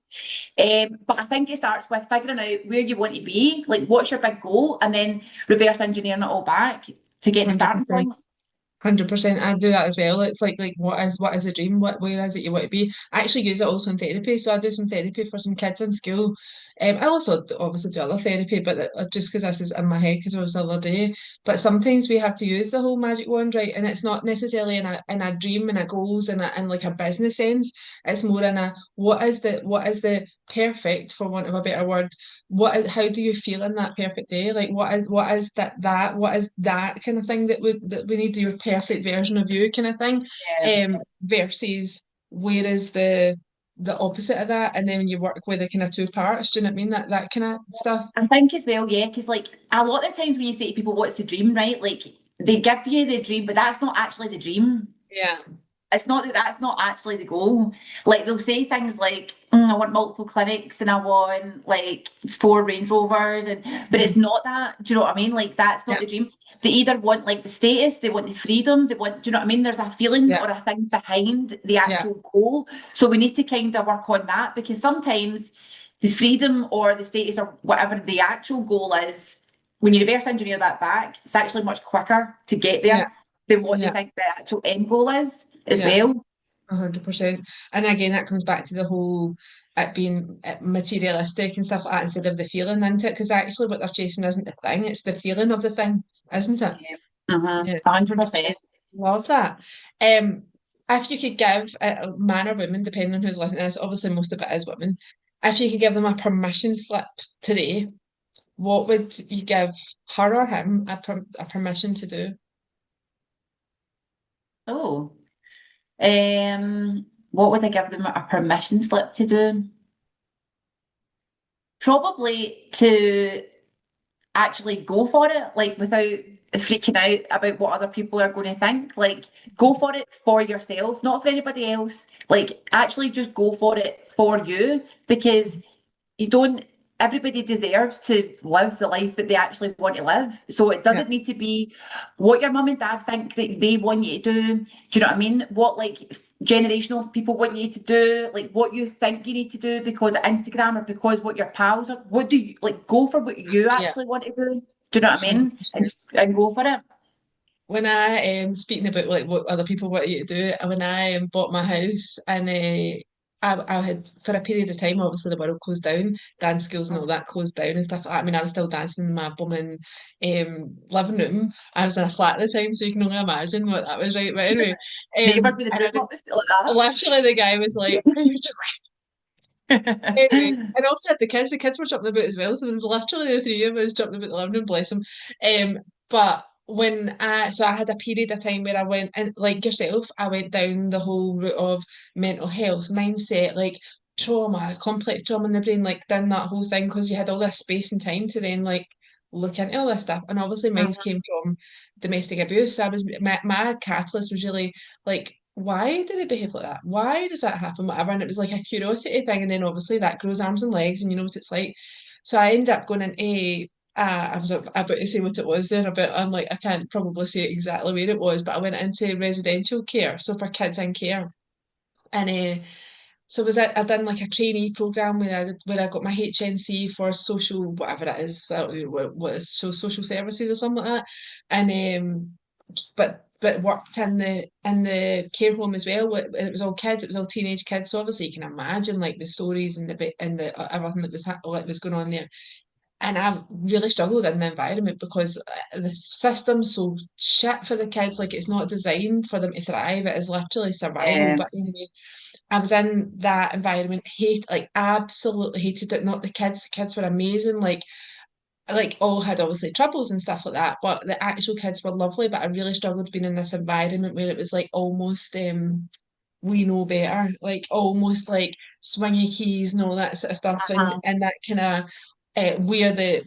But I think it starts with figuring out where you want to be, like what's your big goal, and then reverse engineering it all back to get the starting 100%. point. 100%. I do that as well. It's like what is the dream? Where is it you want to be? I actually use it also in therapy. So I do some therapy for some kids in school. I also obviously do other therapy, but just because this is in my head because it was the other day. But sometimes we have to use the whole magic wand, right? And it's not necessarily in a dream and a goals and in like a business sense. It's more in a what is the perfect, for want of a better word, how do you feel in that perfect day? Like what is that kind of thing that we need your perfect version of you kind of thing, Yeah. versus where is the opposite of that, and then when you work with the kind of two parts, do you know what I mean? That kind of stuff. I think as well, yeah, because like a lot of times when you say to people, what's the dream, right? Like they give you the dream, but that's not actually the dream. Yeah. it's not that that's not actually the goal. Like they'll say things like, I want multiple clinics and I want like 4 Range Rovers, and but it's Mhm. not that. Do you know what I mean? Like that's not Yeah, the dream. They either want like the status, they want the freedom, they want. Do you know what I mean? There's a feeling yeah, or a thing behind the yeah, actual goal. So we need to kind of work on that because sometimes the freedom or the status or whatever the actual goal is, when you reverse engineer that back, it's actually much quicker to get yeah, there than what they yeah, think the actual end goal is as yeah. well. 100%. And again, that comes back to the whole it being materialistic and stuff like that instead of the feeling into it. Because actually, what they're chasing isn't the thing; it's the feeling of the thing, isn't it? Yeah. Mm-hmm. Yeah, 100%. 100%. Love that. Um, if you could give a man or woman, depending on who's listening to this, obviously most of it is women. If you could give them a permission slip today, what would you give her or him a permission to do? Oh, what would I give them a permission slip to do? Probably to actually go for it, like without freaking out about what other people are going to think. Like, go for it for yourself, not for anybody else. Like, actually just go for it for you because you don't, everybody deserves to live the life that they actually want to live. So it Yeah, doesn't need to be what your mum and dad think that they want you to do. Do you know what I mean? What like generational people want you to do, like what you think you need to do because of Instagram or because what your pals are. What do you like? Go for what you yeah, actually want to do. Do you know what I mean? And 100%. go for it. When I speaking about like what other people want you to do, when I bought my house and I had for a period of time, obviously the world closed down, dance schools and all that closed down and stuff like that. I mean, I was still dancing in my blooming living room. I was in a flat at the time, so you can only imagine what that was like. But anyway, Neighbours with the and broom up like literally the guy was like, "Are you anyway, that. and also had the kids were jumping about as well, so there was literally the three of us jumping about the living room, bless them. But so I had a period of time where I went, and like yourself, I went down the whole route of mental health, mindset, like trauma, complex trauma in the brain, like done that whole thing because you had all this space and time to then like look into all this stuff. And obviously mine Mhm. came from domestic abuse. So I was my catalyst was really like why do they behave like that? Why does that happen? Whatever. And it was like a curiosity thing. And then obviously that grows arms and legs, and you know what it's like. So I ended up going into, I was about to say what it was there, but I'm like, I can't probably say exactly where it was, but I went into residential care. So for kids in care. And so was I done like a trainee program where I got my HNC for social whatever it is what is so social services or something like that and but worked in the care home as well and it was all kids, it was all teenage kids, so obviously you can imagine like the stories and the everything that was going on there. And I really struggled in the environment because the system's so shit for the kids, like it's not designed for them to thrive, it is literally survival. Yeah, But anyway, I was in that environment, absolutely hated it. Not the kids were amazing, like all had obviously troubles and stuff like that, but the actual kids were lovely. But I really struggled being in this environment where it was like almost we know better, like almost like swingy keys and all that sort of stuff, uh-huh. and that kind of we're the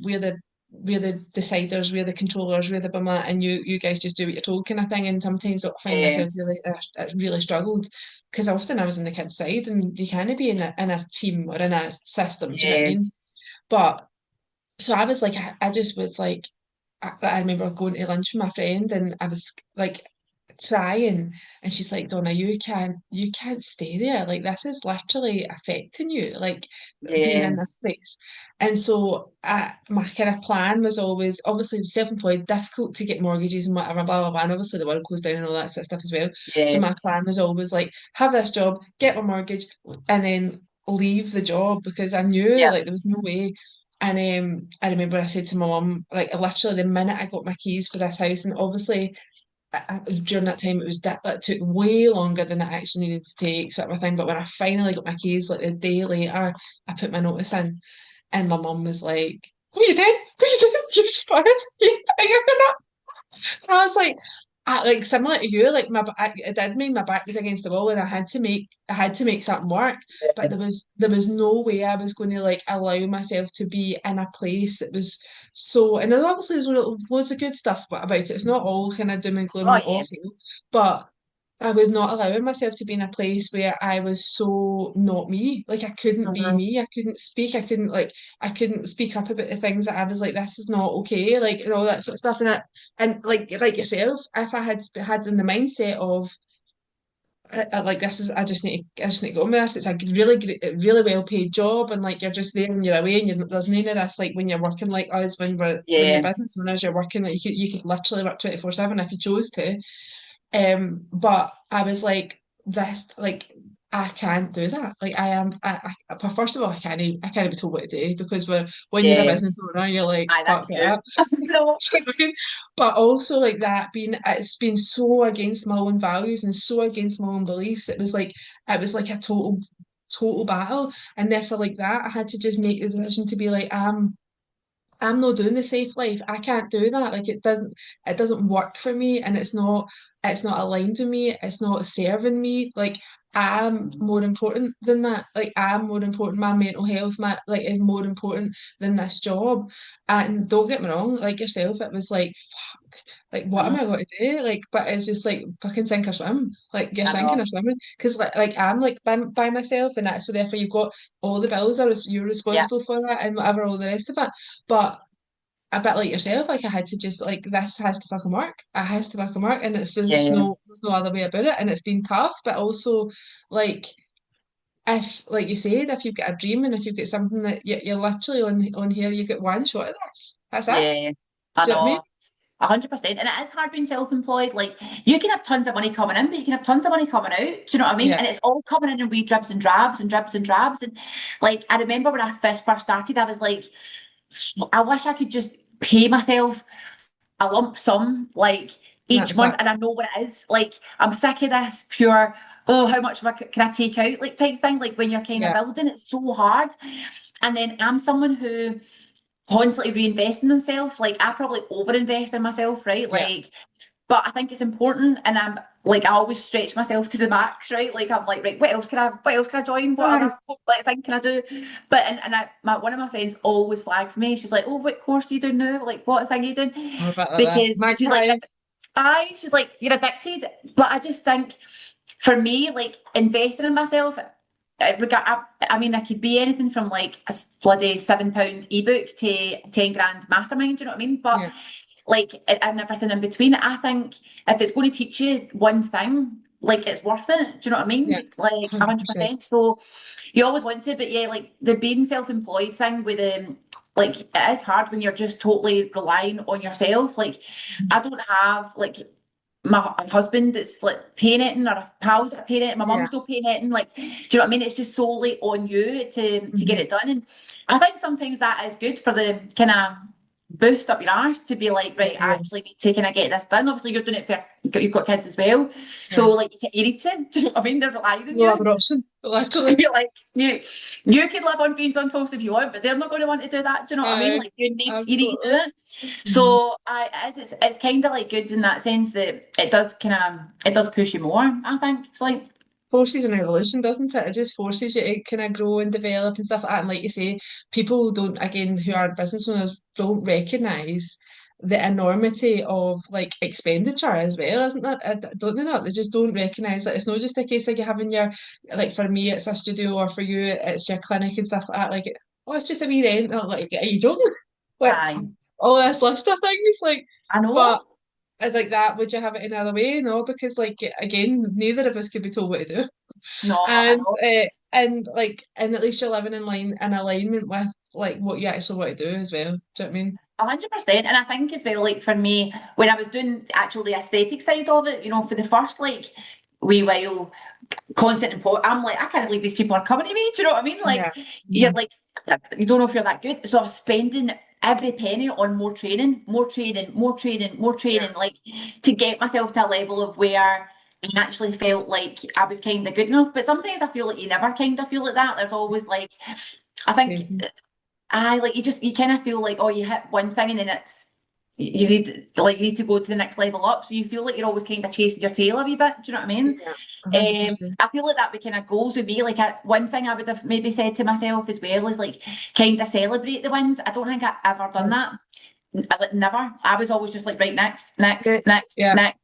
deciders, we're the controllers, we're the blah and you guys just do what you're told kind of thing. And sometimes I find Yeah, myself I really struggled because often I was on the kids' side, and you can't be in a team or in a system. Do you know what I yeah, mean? But so I was like, I just was like, I remember going to lunch with my friend, and I was like crying, and she's like, Donna, you can't stay there. Like this is literally affecting you, like being yeah, in this place. And so my kind of plan was always, obviously self-employed, difficult to get mortgages and whatever, blah blah blah. And obviously the world closed down and all that sort of stuff as well. So yeah, my plan was always like, have this job, get my mortgage, and then leave the job because I knew yeah. like there was no way. And I remember I said to my mum, like literally the minute I got my keys for this house, and obviously during that time it took way longer than it actually needed to take, sort of a thing. But when I finally got my keys, like the day later, I put my notice in, and my mum was like, "What are you doing? What are you doing? You're supposed to." I was like similar to you, like it did mean my back was against the wall, and I had to make something work. But there was no way I was going to like allow myself to be in a place that was so. And there's loads of good stuff about it. It's not all kind of doom and gloom Oh and yeah, awful, but I was not allowing myself to be in a place where I was so not me. Like I couldn't be Mhm. me. I couldn't speak. I couldn't speak up about the things that I was like, this is not okay. Like and all that sort of stuff. And like yourself, if I had in the mindset of like this is I just need to go on with this. It's a really well paid job, and like you're just there and you're away, and there's none of this like when you're working like us when you're Yeah, business owners, you're working like you could literally work 24/7 if you chose to. But I was like, this, like, I can't do that. Like, but first of all, I can't be told what to do because when you're a yeah. business owner, you're like, Aye, fuck that's true. that. No. Do you know what I mean? But also like it's been so against my own values and so against my own beliefs. It was like a total battle. And therefore, like that, I had to just make the decision to be like, I'm not doing the safe life. I can't do that. Like it doesn't work for me and it's not aligned with me. It's not serving me. Like I'm more important than that. Like I'm more important. My mental health, my like is more important than this job. And don't get me wrong, like yourself, it was like, fuck, like what am Mhm. I going to do? Like, but it's just like fucking sink or swim. Like you're I sinking know. or swimming. Because like I'm like by myself and that so therefore you've got all the bills you're Yeah, responsible for that and whatever all the rest of it. But a bit like yourself, like I had to just like this has to fucking work. It has to fucking work, and it's just yeah, there's no other way about it. And it's been tough, but also like if like you said, if you've got a dream and if you've got something that you're literally on here, you get one shot at this. That's it. yeah. I Do you know what I mean? know. 100%. And it is hard being self-employed. Like you can have tons of money coming in, but you can have tons of money coming out. Do you know what I mean? Yeah, And it's all coming in wee dribs and drabs and dribs and drabs. And like I remember when I first started, I was like, I wish I could just pay myself a lump sum like not each month, and exactly. I know what it is. Like I'm sick of this pure, oh, how much can I take out, like type thing. Like when you're kind of Yeah, building, it's so hard. And then I'm someone who constantly reinvest in themselves. Like I probably overinvest in myself, right? yeah. Like, but I think it's important, and I'm like I always stretch myself to the max, right? Like I'm like, right, what else can I join? What Aye. other like thing can I do? But one of my friends always flags me. She's like, oh, what course are you doing now? Like, what thing are you doing? I'm a bit like that. Because she's like, Magpie. she's like, you're addicted. But I just think for me, like investing in myself, I mean, I could be anything from like a bloody £7 ebook to 10 grand mastermind. Do you know what I mean? But Yeah, like, and everything in between. I think if it's going to teach you one thing, like it's worth it. Do you know what I yeah. mean? Like 100%. 100%. So you always want to, but yeah, like the being self-employed thing with like it is hard when you're just totally relying on yourself. Like I don't have like my husband that's like paying it or pals that are paying it, my Yeah. mum's not paying it, and like, do you know what I mean? It's just solely on you to get Hmm. it done. And I think sometimes that is good for the kind of boost up your arse to be like, right, I Yeah, actually need to kind of get this done. Obviously, you're doing it for you've got kids as well, yeah. so like you need to. Do you know what I mean? They're relying It's on no you. other option, literally. You're like you can live on beans on toast if you want, but they're not going to want to do that. Do you know what I mean? Aye, Like you need to do absolutely. it. Hmm. So it's kind of like good in that sense that it does push you more. I think it's like Forces an evolution, doesn't it? It just forces you to kind of grow and develop and stuff like that. And like you say, people don't, again, who are business owners, don't recognise the enormity of like expenditure as well, isn't that? Don't they not? They just don't recognise that it's not just a case like you having your, like for me, it's a studio, or for you, it's your clinic and stuff like that. Like, oh, it's just a wee rent. Oh, like, you don't like aye, all this list of things, like, I but. know. Like that, would you have it any other way? No, because like again, neither of us could be told what to do No, I and know. at least you're living in alignment with like what you actually want to do as well. Do you know what I mean? 100%. And I think as well, like for me, when I was doing actually the aesthetic side of it, for the first like wee while, constant import, I'm like, I can't believe these people are coming to me. Do you know what I mean? Yeah. Like, you're Mhm. like, you don't know if you're that good. So I was spending every penny on more training, more training, more training, more Yeah. training, like to get myself to a level of where I actually felt like I was kind of good enough. But sometimes I feel like you never kind of feel like that. There's always like, I think Amazing. I like you kind of feel like, oh, you hit one thing and then you need to go to the next level up. So you feel like you're always kind of chasing your tail a wee bit. Do you know what I mean? Yeah. 100%. I feel like that kind of goes with me. Like one thing I would have maybe said to myself as well is like kind of celebrate the wins. I don't think I've ever done Yeah. that. Never. I was always just like, right, next, Yeah. next, next, Yeah. next.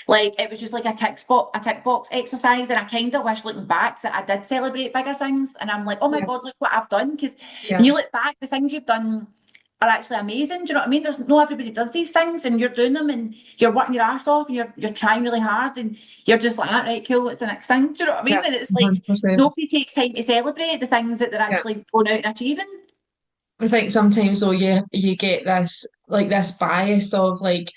Like it was just like a tick box exercise, and I kind of wish looking back that I did celebrate bigger things. And I'm like, oh my Yeah. God, look what I've done. Because when Yeah. you look back, the things you've done are actually amazing. Do you know what I mean? There's no everybody does these things, and you're doing them, and you're working your arse off, and you're trying really hard, and you're just like, all right, cool, what's the next thing? Do you know what I mean? Yeah. And it's like 100%. nobody takes time to celebrate the things that they're Yeah. actually going out and achieving. I think sometimes though you get this like this bias of like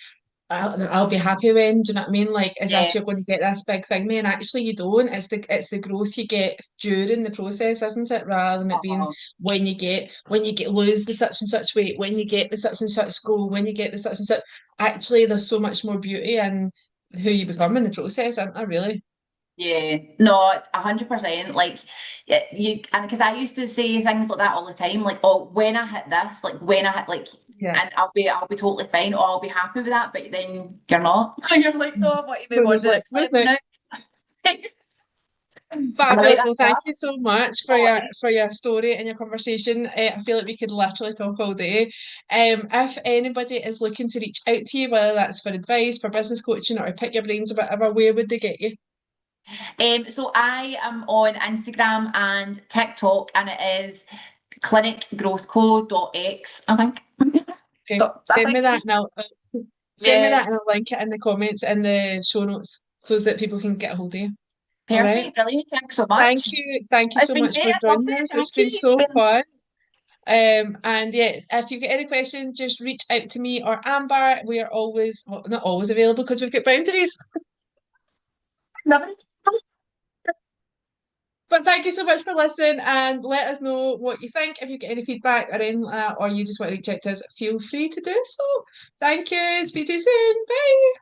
I'll be happy when, do you know what I mean? Like as if Yeah. you're going to get this big thing, man. Actually, you don't. It's the growth you get during the process, isn't it? Rather than it being Oh, when you get lose the such and such weight, when you get the such and such goal, when you get the such and such. Actually, there's so much more beauty in who you become in the process, isn't there? Really? yeah, no, 100%. Like, yeah, and because I used to say things like that all the time, like, oh, when I hit this, like, when I hit, like, Yeah. and I'll be totally fine, or I'll be happy with that. But then you're not. You're like, oh, what you So move on to there's the like, next what's level now. next? Am I right? Fabulous. Well, That's thank that. you so much for No your worries. for your story and your conversation. I feel like we could literally talk all day. If anybody is looking to reach out to you, whether that's for advice, for business coaching, or to pick your brains or whatever, where would they get you? So I am on Instagram and TikTok, and it is clinicgrowthco.x, I think. Okay, I send me think. that and send me Yeah. that and I'll link it in the comments in the show notes so that people can get a hold of you. All right. Perfect. Brilliant. Thanks so much. Thank you It's so been much great. for I loved joining it. us. It's Thank you. been so fun. And yeah, if you get any questions, just reach out to me or Amber. We are always, well, not always available because we've got boundaries. Lovely. But thank you so much for listening and let us know what you think. If you get any feedback or anything like that, or you just want to reach out to us, feel free to do so. Thank you. Speak to you soon. Bye.